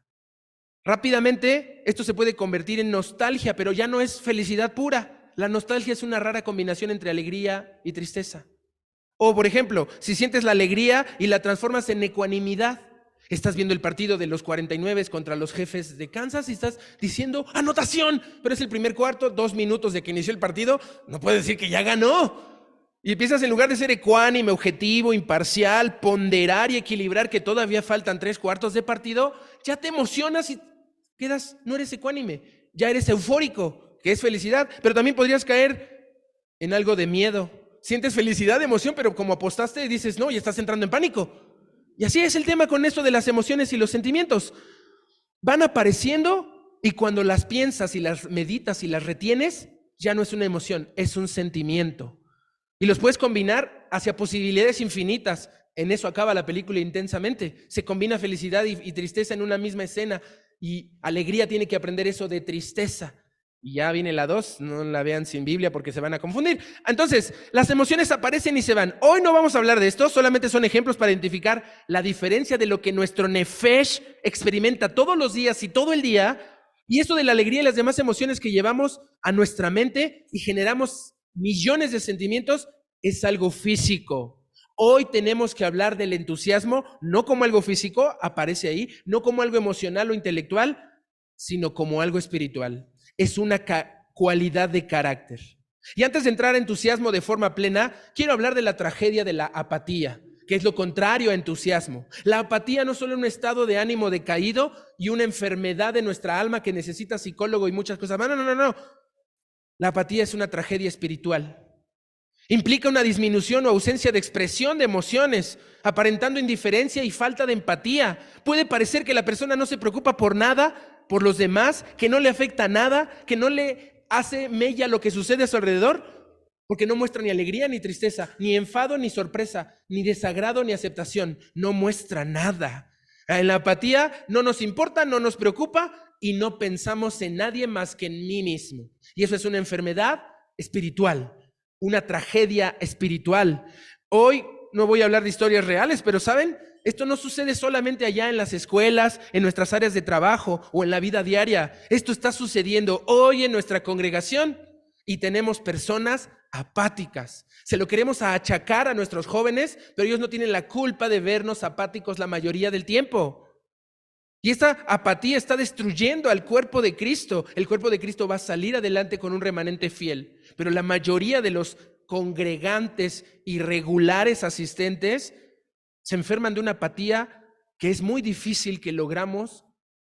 Rápidamente, esto se puede convertir en nostalgia, pero ya no es felicidad pura. La nostalgia es una rara combinación entre alegría y tristeza. O, por ejemplo, si sientes la alegría y la transformas en ecuanimidad, estás viendo el partido de los 49 contra los Jefes de Kansas y estás diciendo ¡anotación! Pero es el primer cuarto, 2 minutos de que inició el partido, no puedes decir que ya ganó. Y empiezas, en lugar de ser ecuánime, objetivo, imparcial, ponderar y equilibrar que todavía faltan 3/4 de partido, ya te emocionas y quedas, no eres ecuánime, ya eres eufórico, que es felicidad, pero también podrías caer en algo de miedo. Sientes felicidad, emoción, pero como apostaste dices, no, y estás entrando en pánico. Y así es el tema con esto de las emociones y los sentimientos. Van apareciendo y cuando las piensas y las meditas y las retienes, ya no es una emoción, es un sentimiento. Y los puedes combinar hacia posibilidades infinitas. En eso acaba la película Intensamente. Se combina felicidad y tristeza en una misma escena. Y alegría tiene que aprender eso de tristeza. Y ya viene la 2, no la vean sin Biblia porque se van a confundir. Entonces, las emociones aparecen y se van. Hoy no vamos a hablar de esto, solamente son ejemplos para identificar la diferencia de lo que nuestro nefesh experimenta todos los días y todo el día Y eso de la alegría y las demás emociones que llevamos a nuestra mente y generamos millones de sentimientos es algo físico. Hoy tenemos que hablar del entusiasmo no como algo físico, aparece ahí, no como algo emocional o intelectual, sino como algo espiritual. Es una cualidad de carácter. Y antes de entrar a entusiasmo de forma plena, quiero hablar de la tragedia de la apatía, que es lo contrario a entusiasmo. La apatía no solo es un estado de ánimo decaído y una enfermedad de nuestra alma que necesita psicólogo y muchas cosas. No. La apatía es una tragedia espiritual. Implica una disminución o ausencia de expresión de emociones, aparentando indiferencia y falta de empatía. Puede parecer que la persona no se preocupa por nada, por los demás, que no le afecta nada, que no le hace mella lo que sucede a su alrededor, porque no muestra ni alegría ni tristeza, ni enfado ni sorpresa, ni desagrado ni aceptación. No muestra nada. En la apatía no nos importa, no nos preocupa y no pensamos en nadie más que en mí mismo. Y eso es una enfermedad espiritual. Una tragedia espiritual. Hoy no voy a hablar de historias reales, pero ¿saben? Esto no sucede solamente allá en las escuelas, en nuestras áreas de trabajo o en la vida diaria. Esto está sucediendo hoy en nuestra congregación y tenemos personas apáticas. Se lo queremos achacar a nuestros jóvenes, pero ellos no tienen la culpa de vernos apáticos la mayoría del tiempo. Y esta apatía está destruyendo al cuerpo de Cristo. El cuerpo de Cristo va a salir adelante con un remanente fiel. Pero la mayoría de los congregantes y regulares asistentes se enferman de una apatía que es muy difícil que logramos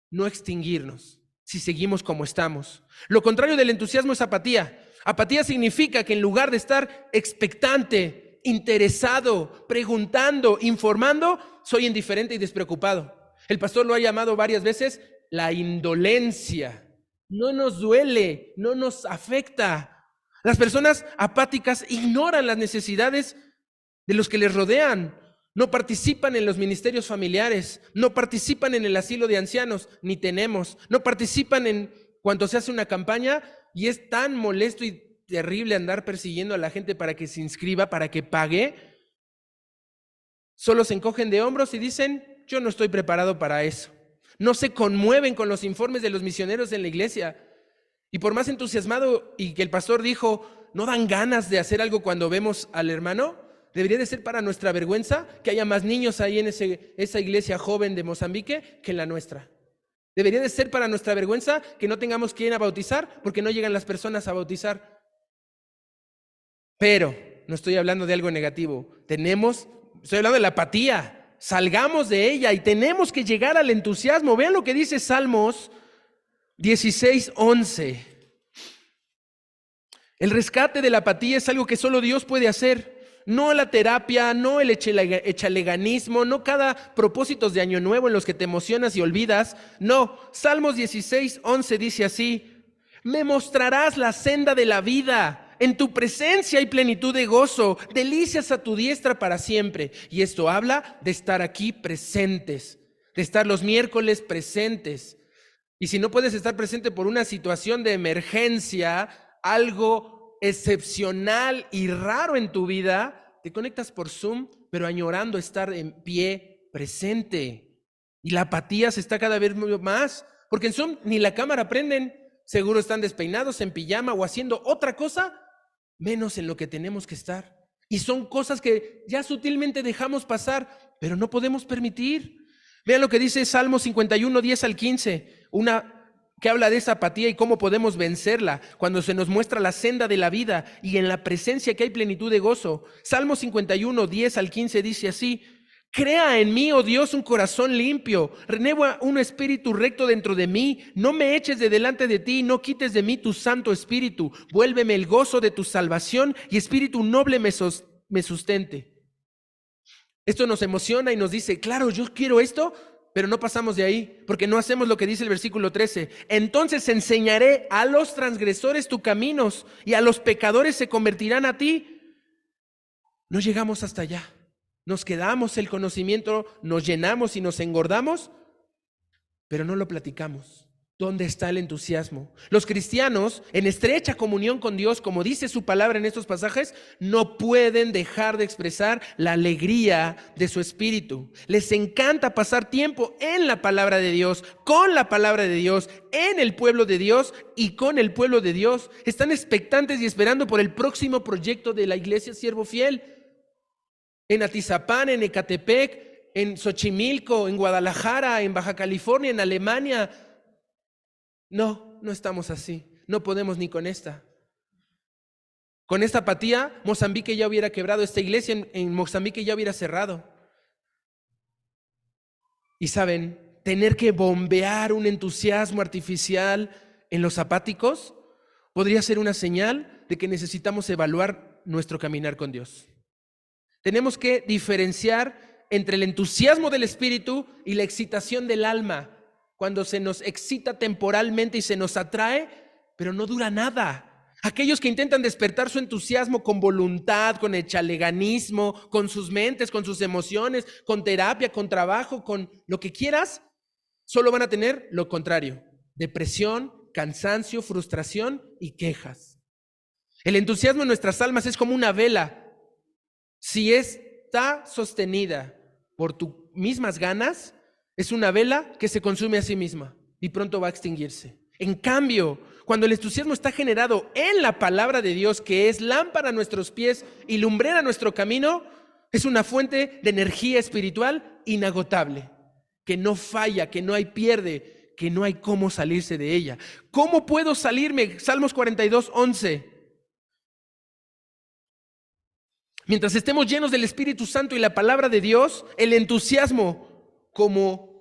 no extinguirnos si seguimos como estamos. Lo contrario del entusiasmo es apatía. Apatía significa que en lugar de estar expectante, interesado, preguntando, informando, soy indiferente y despreocupado. El pastor lo ha llamado varias veces la indolencia. No nos duele, no nos afecta. Las personas apáticas ignoran las necesidades de los que les rodean. No participan en los ministerios familiares, no participan en el asilo de ancianos, ni tenemos. No participan en cuando se hace una campaña y es tan molesto y terrible andar persiguiendo a la gente para que se inscriba, para que pague. Solo se encogen de hombros y dicen: yo no estoy preparado para eso. No se conmueven con los informes de los misioneros en la iglesia. Y por más entusiasmado y que el pastor dijo, no dan ganas de hacer algo cuando vemos al hermano, debería de ser para nuestra vergüenza que haya más niños ahí en esa iglesia joven de Mozambique que en la nuestra. Debería de ser para nuestra vergüenza que no tengamos que ir a bautizar porque no llegan las personas a bautizar. Pero no estoy hablando de algo negativo. Estoy hablando de la apatía. Salgamos de ella y tenemos que llegar al entusiasmo. Vean lo que dice Salmos 16:11. El rescate de la apatía es algo que solo Dios puede hacer. No la terapia, no el echaleganismo, no cada propósitos de año nuevo en los que te emocionas y olvidas. No, Salmos 16:11 dice así: me mostrarás la senda de la vida. En tu presencia hay plenitud de gozo, delicias a tu diestra para siempre. Y esto habla de estar aquí presentes, de estar los miércoles presentes. Y si no puedes estar presente por una situación de emergencia, algo excepcional y raro en tu vida, te conectas por Zoom, pero añorando estar en pie presente. Y la apatía se está cada vez más, porque en Zoom ni la cámara prenden. Seguro están despeinados, en pijama o haciendo otra cosa, menos en lo que tenemos que estar. Y son cosas que ya sutilmente dejamos pasar, pero no podemos permitir. Vean lo que dice Salmo 51, 10 al 15, que habla de esa apatía y cómo podemos vencerla cuando se nos muestra la senda de la vida y en la presencia que hay plenitud de gozo. Salmo 51, 10 al 15 dice así: crea en mí, oh Dios, un corazón limpio, renueva un espíritu recto dentro de mí, no me eches de delante de ti, no quites de mí tu santo espíritu, vuélveme el gozo de tu salvación y espíritu noble me sustente. Esto nos emociona y nos dice, claro, yo quiero esto, pero no pasamos de ahí, porque no hacemos lo que dice el versículo 13. Entonces enseñaré a los transgresores tus caminos y a los pecadores se convertirán a ti. No llegamos hasta allá. Nos quedamos el conocimiento, nos llenamos y nos engordamos, pero no lo platicamos. ¿Dónde está el entusiasmo? Los cristianos, en estrecha comunión con Dios, como dice su palabra en estos pasajes, no pueden dejar de expresar la alegría de su espíritu. Les encanta pasar tiempo en la palabra de Dios, con la palabra de Dios, en el pueblo de Dios y con el pueblo de Dios. Están expectantes y esperando por el próximo proyecto de la iglesia Siervo Fiel. En Atizapán, en Ecatepec, en Xochimilco, en Guadalajara, en Baja California, en Alemania. No estamos así. No podemos ni con esta. Con esta apatía, Mozambique ya hubiera quebrado. Esta iglesia en Mozambique ya hubiera cerrado. Y saben, tener que bombear un entusiasmo artificial en los apáticos podría ser una señal de que necesitamos evaluar nuestro caminar con Dios. Tenemos que diferenciar entre el entusiasmo del espíritu y la excitación del alma. Cuando se nos excita temporalmente y se nos atrae, pero no dura nada. Aquellos que intentan despertar su entusiasmo con voluntad, con el chaleganismo, con sus mentes, con sus emociones, con terapia, con trabajo, con lo que quieras, solo van a tener lo contrario: depresión, cansancio, frustración y quejas. El entusiasmo en nuestras almas es como una vela. Si está sostenida por tus mismas ganas, es una vela que se consume a sí misma y pronto va a extinguirse. En cambio, cuando el entusiasmo está generado en la palabra de Dios, que es lámpara a nuestros pies y lumbrera a nuestro camino, es una fuente de energía espiritual inagotable, que no falla, que no hay pierde, que no hay cómo salirse de ella. ¿Cómo puedo salirme? Salmos 42:11. Mientras estemos llenos del Espíritu Santo y la palabra de Dios, el entusiasmo, como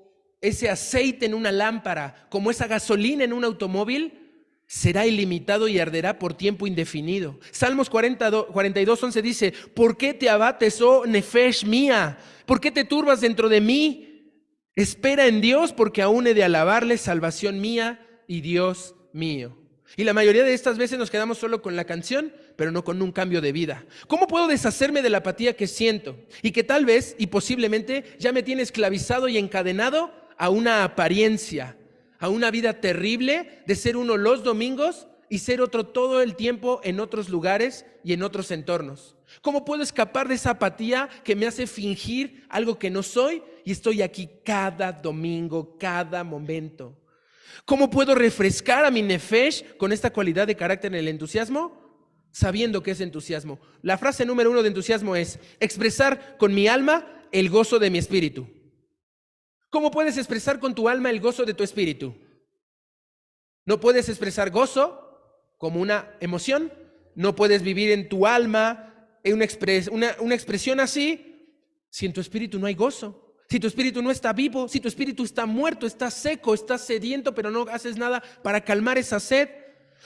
ese aceite en una lámpara, como esa gasolina en un automóvil, será ilimitado y arderá por tiempo indefinido. Salmos 42:11 dice: ¿por qué te abates, oh nefesh mía? ¿Por qué te turbas dentro de mí? Espera en Dios, porque aún he de alabarle, salvación mía y Dios mío. Y la mayoría de estas veces nos quedamos solo con la canción, pero no con un cambio de vida. ¿Cómo puedo deshacerme de la apatía que siento y que tal vez y posiblemente ya me tiene esclavizado y encadenado a una apariencia, a una vida terrible de ser uno los domingos y ser otro todo el tiempo en otros lugares y en otros entornos? ¿Cómo puedo escapar de esa apatía que me hace fingir algo que no soy y estoy aquí cada domingo, cada momento? ¿Cómo puedo refrescar a mi nefesh con esta cualidad de carácter en el entusiasmo? Sabiendo que es entusiasmo. La frase número 1 de entusiasmo es: expresar con mi alma el gozo de mi espíritu. ¿Cómo puedes expresar con tu alma el gozo de tu espíritu? No puedes expresar gozo como una emoción. No puedes vivir en tu alma una expresión así si en tu espíritu no hay gozo. Si tu espíritu no está vivo, si tu espíritu está muerto, está seco, está sediento, pero no haces nada para calmar esa sed.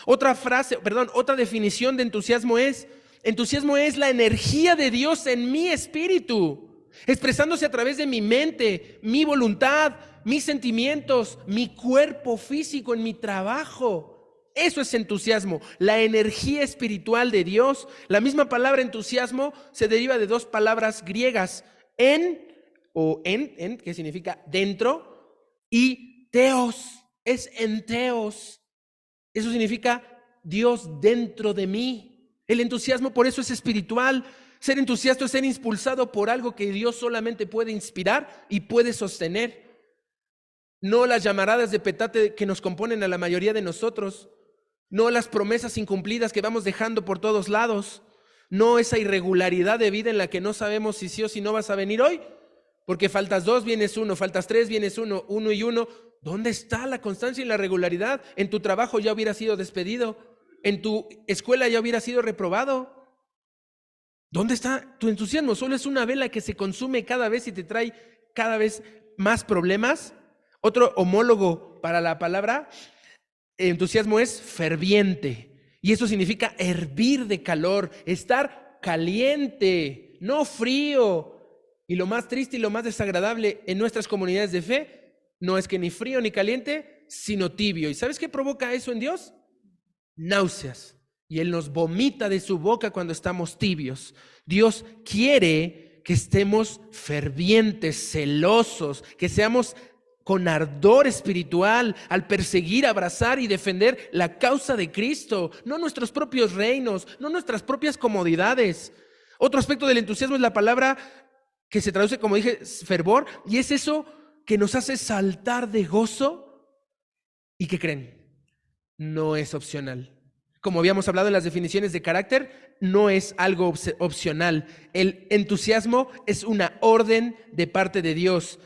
Otra definición de entusiasmo es: entusiasmo es la energía de Dios en mi espíritu, expresándose a través de mi mente, mi voluntad, mis sentimientos, mi cuerpo físico, en mi trabajo. Eso es entusiasmo, la energía espiritual de Dios. La misma palabra entusiasmo se deriva de dos palabras griegas: en, que significa dentro, y teos, es enteos. Eso significa Dios dentro de mí. El entusiasmo por eso es espiritual. Ser entusiasta es ser impulsado por algo que Dios solamente puede inspirar y puede sostener. No las llamaradas de petate que nos componen a la mayoría de nosotros. No las promesas incumplidas que vamos dejando por todos lados. No esa irregularidad de vida en la que no sabemos si sí o si no vas a venir hoy. Porque faltas 2, vienes 1, faltas 3, vienes 1, 1 y 1. ¿Dónde está la constancia y la regularidad? En tu trabajo ya hubieras sido despedido. En tu escuela ya hubieras sido reprobado. ¿Dónde está tu entusiasmo? Solo es una vela que se consume cada vez y te trae cada vez más problemas. Otro homólogo para la palabra entusiasmo es ferviente. Y eso significa hervir de calor, estar caliente, no frío. Y lo más triste y lo más desagradable en nuestras comunidades de fe no es que ni frío ni caliente, sino tibio. ¿Y sabes qué provoca eso en Dios? Náuseas. Y Él nos vomita de su boca cuando estamos tibios. Dios quiere que estemos fervientes, celosos, que seamos con ardor espiritual, al perseguir, abrazar y defender la causa de Cristo, no nuestros propios reinos, no nuestras propias comodidades. Otro aspecto del entusiasmo es la palabra que se traduce, como dije, fervor, y es eso que nos hace saltar de gozo. ¿Y qué creen? No es opcional. Como habíamos hablado en las definiciones de carácter, no es algo opcional. El entusiasmo es una orden de parte de Dios.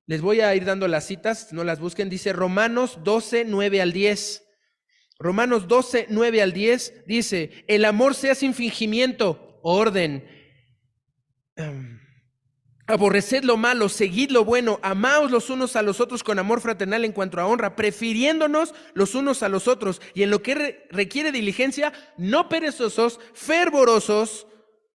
Les voy a ir dando las citas, no las busquen. Dice Romanos 12, 9 al 10. Romanos 12, 9 al 10 dice: el amor sea sin fingimiento, orden. Aborreced lo malo, seguid lo bueno, amaos los unos a los otros con amor fraternal en cuanto a honra, prefiriéndonos los unos a los otros, y en lo que requiere diligencia, no perezosos, fervorosos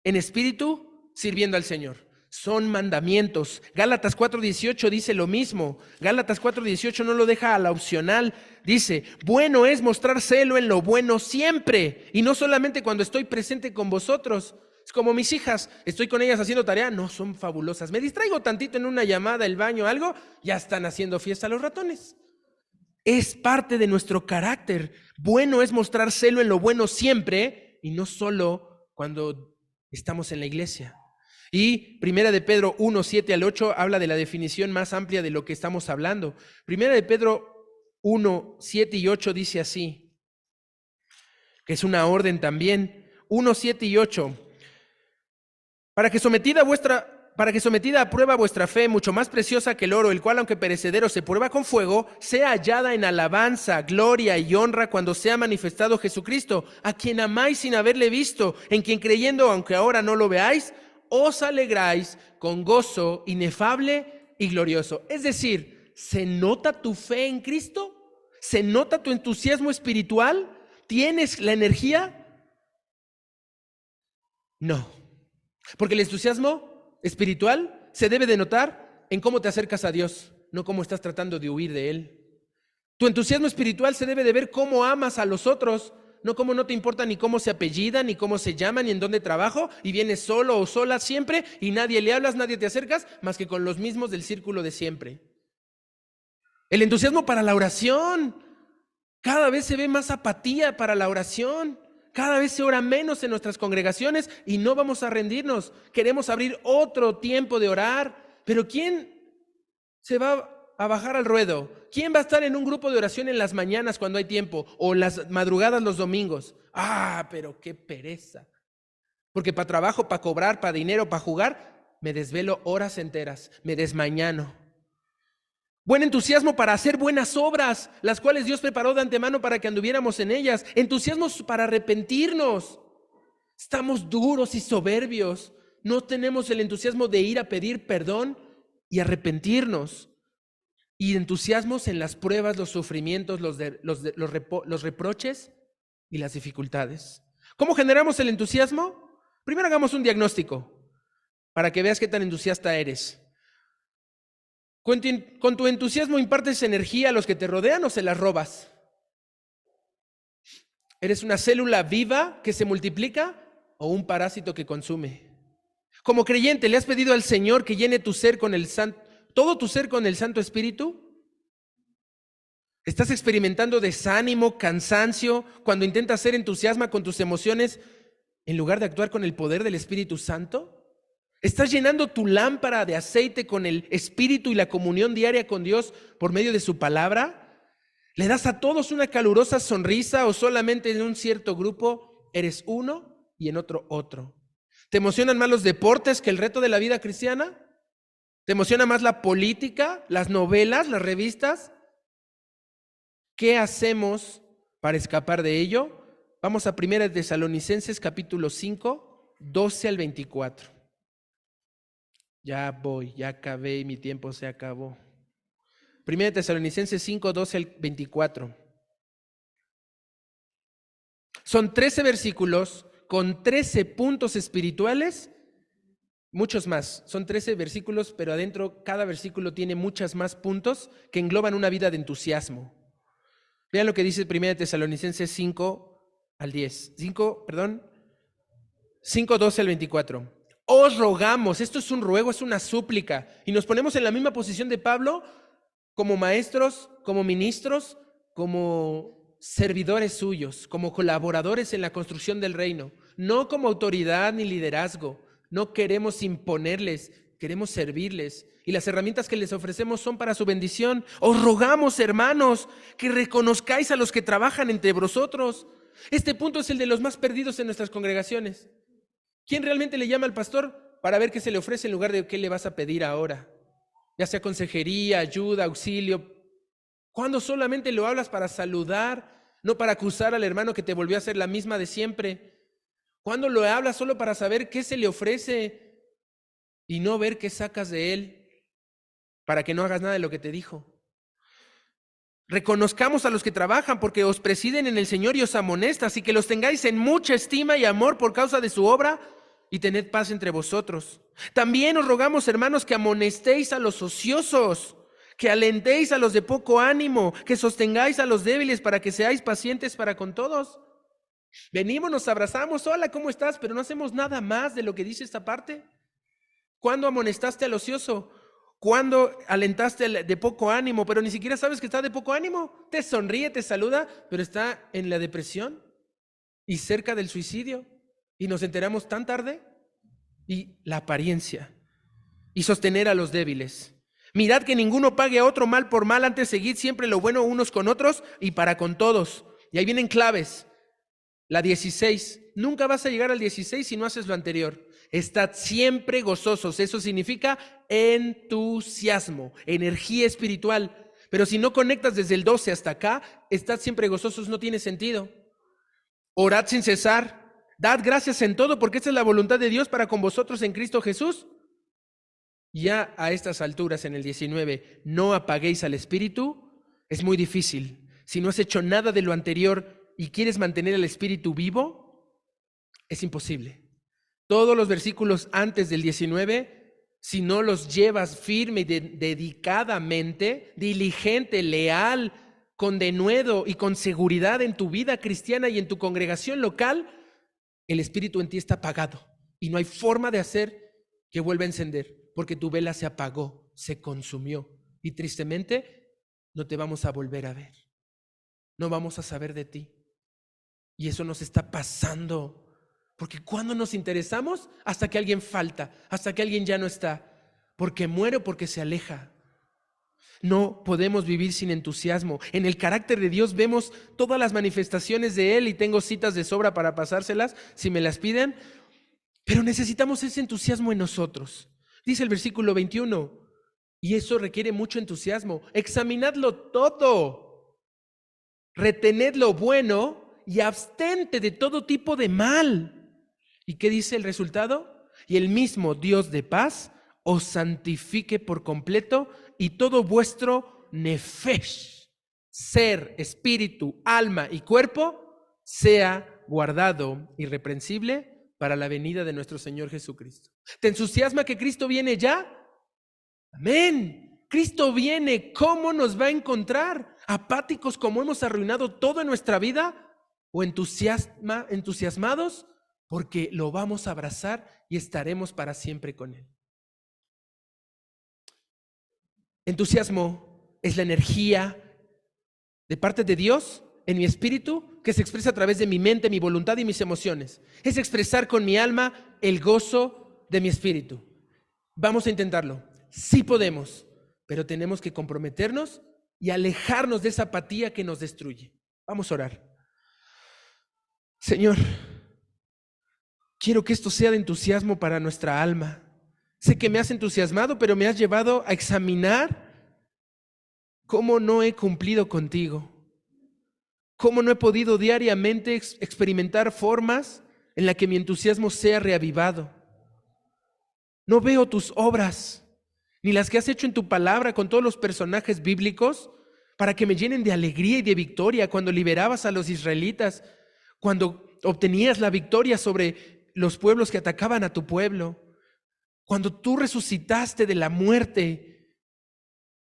en espíritu, sirviendo al Señor. Son mandamientos. Gálatas 4:18 dice lo mismo. Gálatas 4:18 no lo deja a la opcional. Dice: bueno es mostrar celo en lo bueno siempre, y no solamente cuando estoy presente con vosotros. Es como mis hijas, estoy con ellas haciendo tarea, no, son fabulosas. Me distraigo tantito en una llamada, el baño, algo, ya están haciendo fiesta los ratones. Es parte de nuestro carácter. Bueno es mostrar celo en lo bueno siempre, y no solo cuando estamos en la iglesia. Y Primera de Pedro 1, 7 al 8 habla de la definición más amplia de lo que estamos hablando. Primera de Pedro 1, 7 y 8 dice así, que es una orden también. 1, 7 y 8. Para que sometida a prueba vuestra fe, mucho más preciosa que el oro, el cual aunque perecedero se prueba con fuego, sea hallada en alabanza, gloria y honra cuando sea manifestado Jesucristo, a quien amáis sin haberle visto, en quien creyendo, aunque ahora no lo veáis, os alegráis con gozo inefable y glorioso. Es decir, ¿se nota tu fe en Cristo? ¿Se nota tu entusiasmo espiritual? ¿Tienes la energía? No. Porque el entusiasmo espiritual se debe de notar en cómo te acercas a Dios, no cómo estás tratando de huir de Él. Tu entusiasmo espiritual se debe de ver cómo amas a los otros, no cómo no te importa ni cómo se apellidan, ni cómo se llaman, ni en dónde trabajo, y vienes solo o sola siempre, y nadie le hablas, nadie te acercas, más que con los mismos del círculo de siempre. El entusiasmo para la oración. Cada vez se ve más apatía para la oración. Cada vez se ora menos en nuestras congregaciones y no vamos a rendirnos. Queremos abrir otro tiempo de orar, pero ¿quién se va a bajar al ruedo? ¿Quién va a estar en un grupo de oración en las mañanas cuando hay tiempo o las madrugadas los domingos? Pero qué pereza. Porque para trabajo, para cobrar, para dinero, para jugar, me desvelo horas enteras, me desmañano. Buen entusiasmo para hacer buenas obras, las cuales Dios preparó de antemano para que anduviéramos en ellas. Entusiasmo para arrepentirnos. Estamos duros y soberbios. No tenemos el entusiasmo de ir a pedir perdón y arrepentirnos. Y entusiasmos en las pruebas, los sufrimientos, los reproches y las dificultades. ¿Cómo generamos el entusiasmo? Primero hagamos un diagnóstico para que veas qué tan entusiasta eres. ¿Con tu entusiasmo impartes energía a los que te rodean o se las robas? ¿Eres una célula viva que se multiplica o un parásito que consume? Como creyente, ¿le has pedido al Señor que llene tu ser con todo tu ser con el Santo Espíritu? ¿Estás experimentando desánimo, cansancio cuando intentas ser entusiasma con tus emociones en lugar de actuar con el poder del Espíritu Santo? ¿Estás llenando tu lámpara de aceite con el Espíritu y la comunión diaria con Dios por medio de su palabra? ¿Le das a todos una calurosa sonrisa o solamente en un cierto grupo eres uno y en otro otro? ¿Te emocionan más los deportes que el reto de la vida cristiana? ¿Te emociona más la política, las novelas, las revistas? ¿Qué hacemos para escapar de ello? Vamos a 1 Tesalonicenses capítulo 5, 12 al 24. Ya acabé y mi tiempo se acabó. 1 Tesalonicenses 5, 12 al 24. Son 13 versículos con 13 puntos espirituales, muchos más. Son 13 versículos, pero adentro cada versículo tiene muchos más puntos que engloban una vida de entusiasmo. Vean lo que dice 1 Tesalonicenses 5 al 10. 5, 12 al 24. Os rogamos, esto es un ruego, es una súplica, y nos ponemos en la misma posición de Pablo como maestros, como ministros, como servidores suyos, como colaboradores en la construcción del reino, no como autoridad ni liderazgo. No queremos imponerles, queremos servirles. Y las herramientas que les ofrecemos son para su bendición. Os rogamos, hermanos, que reconozcáis a los que trabajan entre vosotros. Este punto es el de los más perdidos en nuestras congregaciones. ¿Quién realmente le llama al pastor para ver qué se le ofrece en lugar de qué le vas a pedir ahora? Ya sea consejería, ayuda, auxilio. ¿Cuándo solamente lo hablas para saludar, no para acusar al hermano que te volvió a hacer la misma de siempre? ¿Cuándo lo hablas solo para saber qué se le ofrece y no ver qué sacas de él para que no hagas nada de lo que te dijo? Reconozcamos a los que trabajan porque os presiden en el Señor y os amonestan, así que los tengáis en mucha estima y amor por causa de su obra y tened paz entre vosotros. También os rogamos, hermanos, que amonestéis a los ociosos, que alentéis a los de poco ánimo, que sostengáis a los débiles para que seáis pacientes para con todos. Venimos, nos abrazamos, hola, ¿cómo estás? Pero no hacemos nada más de lo que dice esta parte. ¿Cuándo amonestaste al ocioso? ¿Cuándo alentaste al de poco ánimo? Pero ni siquiera sabes que está de poco ánimo. Te sonríe, te saluda, pero está en la depresión y cerca del suicidio. Y nos enteramos tan tarde. Y la apariencia. Y sostener a los débiles. Mirad que ninguno pague a otro mal por mal, antes seguid siempre lo bueno unos con otros y para con todos. Y ahí vienen claves. La 16. Nunca vas a llegar al 16 si no haces lo anterior. Estad siempre gozosos. Eso significa entusiasmo, energía espiritual. Pero si no conectas desde el 12 hasta acá, estad siempre gozosos no tiene sentido. Orad sin cesar. Dad gracias en todo, porque esta es la voluntad de Dios para con vosotros en Cristo Jesús. Ya a estas alturas, en el 19, no apaguéis al espíritu. Es muy difícil. Si no has hecho nada de lo anterior y quieres mantener el espíritu vivo, es imposible. Todos los versículos antes del 19, si no los llevas firme y dedicadamente, diligente, leal, con denuedo y con seguridad en tu vida cristiana y en tu congregación local, el espíritu en ti está apagado y no hay forma de hacer que vuelva a encender, porque tu vela se apagó, se consumió y tristemente no te vamos a volver a ver. No vamos a saber de ti. Y eso nos está pasando. Porque cuando nos interesamos, hasta que alguien falta, hasta que alguien ya no está, porque muere o porque se aleja. No podemos vivir sin entusiasmo. En el carácter de Dios vemos todas las manifestaciones de Él y tengo citas de sobra para pasárselas si me las piden, pero necesitamos ese entusiasmo en nosotros. Dice el versículo 21, y eso requiere mucho entusiasmo. Examinadlo todo, retened lo bueno y abstente de todo tipo de mal. ¿Y qué dice el resultado? Y el mismo Dios de paz os santifique por completo y todo vuestro nefesh, ser, espíritu, alma y cuerpo, sea guardado irreprensible para la venida de nuestro Señor Jesucristo. ¿Te entusiasma que Cristo viene ya? Amén. Cristo viene. ¿Cómo nos va a encontrar? ¿Apáticos como hemos arruinado todo en nuestra vida? ¿O entusiasmados? Porque lo vamos a abrazar y estaremos para siempre con Él. Entusiasmo es la energía de parte de Dios en mi espíritu que se expresa a través de mi mente, mi voluntad y mis emociones. Es expresar con mi alma el gozo de mi espíritu. Vamos a intentarlo. Sí podemos, pero tenemos que comprometernos y alejarnos de esa apatía que nos destruye. Vamos a orar. Señor, quiero que esto sea de entusiasmo para nuestra alma. Sé que me has entusiasmado, pero me has llevado a examinar cómo no he cumplido contigo, cómo no he podido diariamente experimentar formas en las que mi entusiasmo sea reavivado. No veo tus obras, ni las que has hecho en tu palabra con todos los personajes bíblicos, para que me llenen de alegría y de victoria cuando liberabas a los israelitas, cuando obtenías la victoria sobre los pueblos que atacaban a tu pueblo, cuando tú resucitaste de la muerte.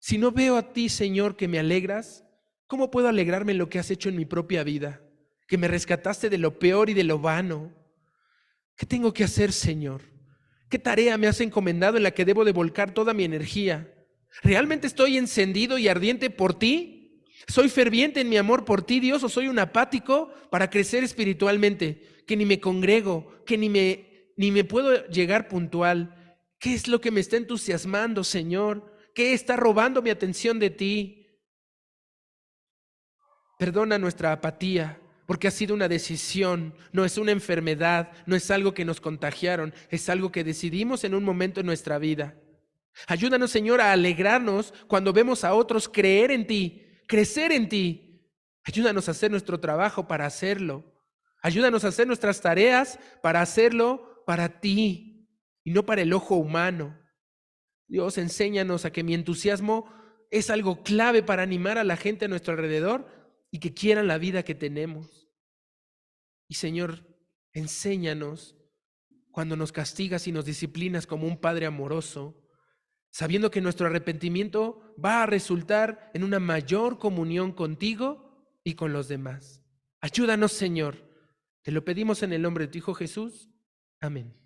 Si no veo a ti, Señor, que me alegras, ¿cómo puedo alegrarme en lo que has hecho en mi propia vida? Que me rescataste de lo peor y de lo vano. ¿Qué tengo que hacer, Señor? ¿Qué tarea me has encomendado en la que debo de volcar toda mi energía? ¿Realmente estoy encendido y ardiente por ti? ¿Soy ferviente en mi amor por ti, Dios, o soy un apático para crecer espiritualmente? Que ni me congrego, que ni me puedo llegar puntual. ¿Qué es lo que me está entusiasmando, Señor? ¿Qué está robando mi atención de ti? Perdona nuestra apatía, porque ha sido una decisión, no es una enfermedad, no es algo que nos contagiaron, es algo que decidimos en un momento en nuestra vida. Ayúdanos, Señor, a alegrarnos cuando vemos a otros creer en ti, crecer en ti. Ayúdanos a hacer nuestro trabajo para hacerlo. Ayúdanos a hacer nuestras tareas para hacerlo para ti y no para el ojo humano. Dios, enséñanos a que mi entusiasmo es algo clave para animar a la gente a nuestro alrededor y que quieran la vida que tenemos. Y Señor, enséñanos cuando nos castigas y nos disciplinas como un Padre amoroso, sabiendo que nuestro arrepentimiento va a resultar en una mayor comunión contigo y con los demás. Ayúdanos, Señor. Te lo pedimos en el nombre de tu Hijo Jesús. Amén.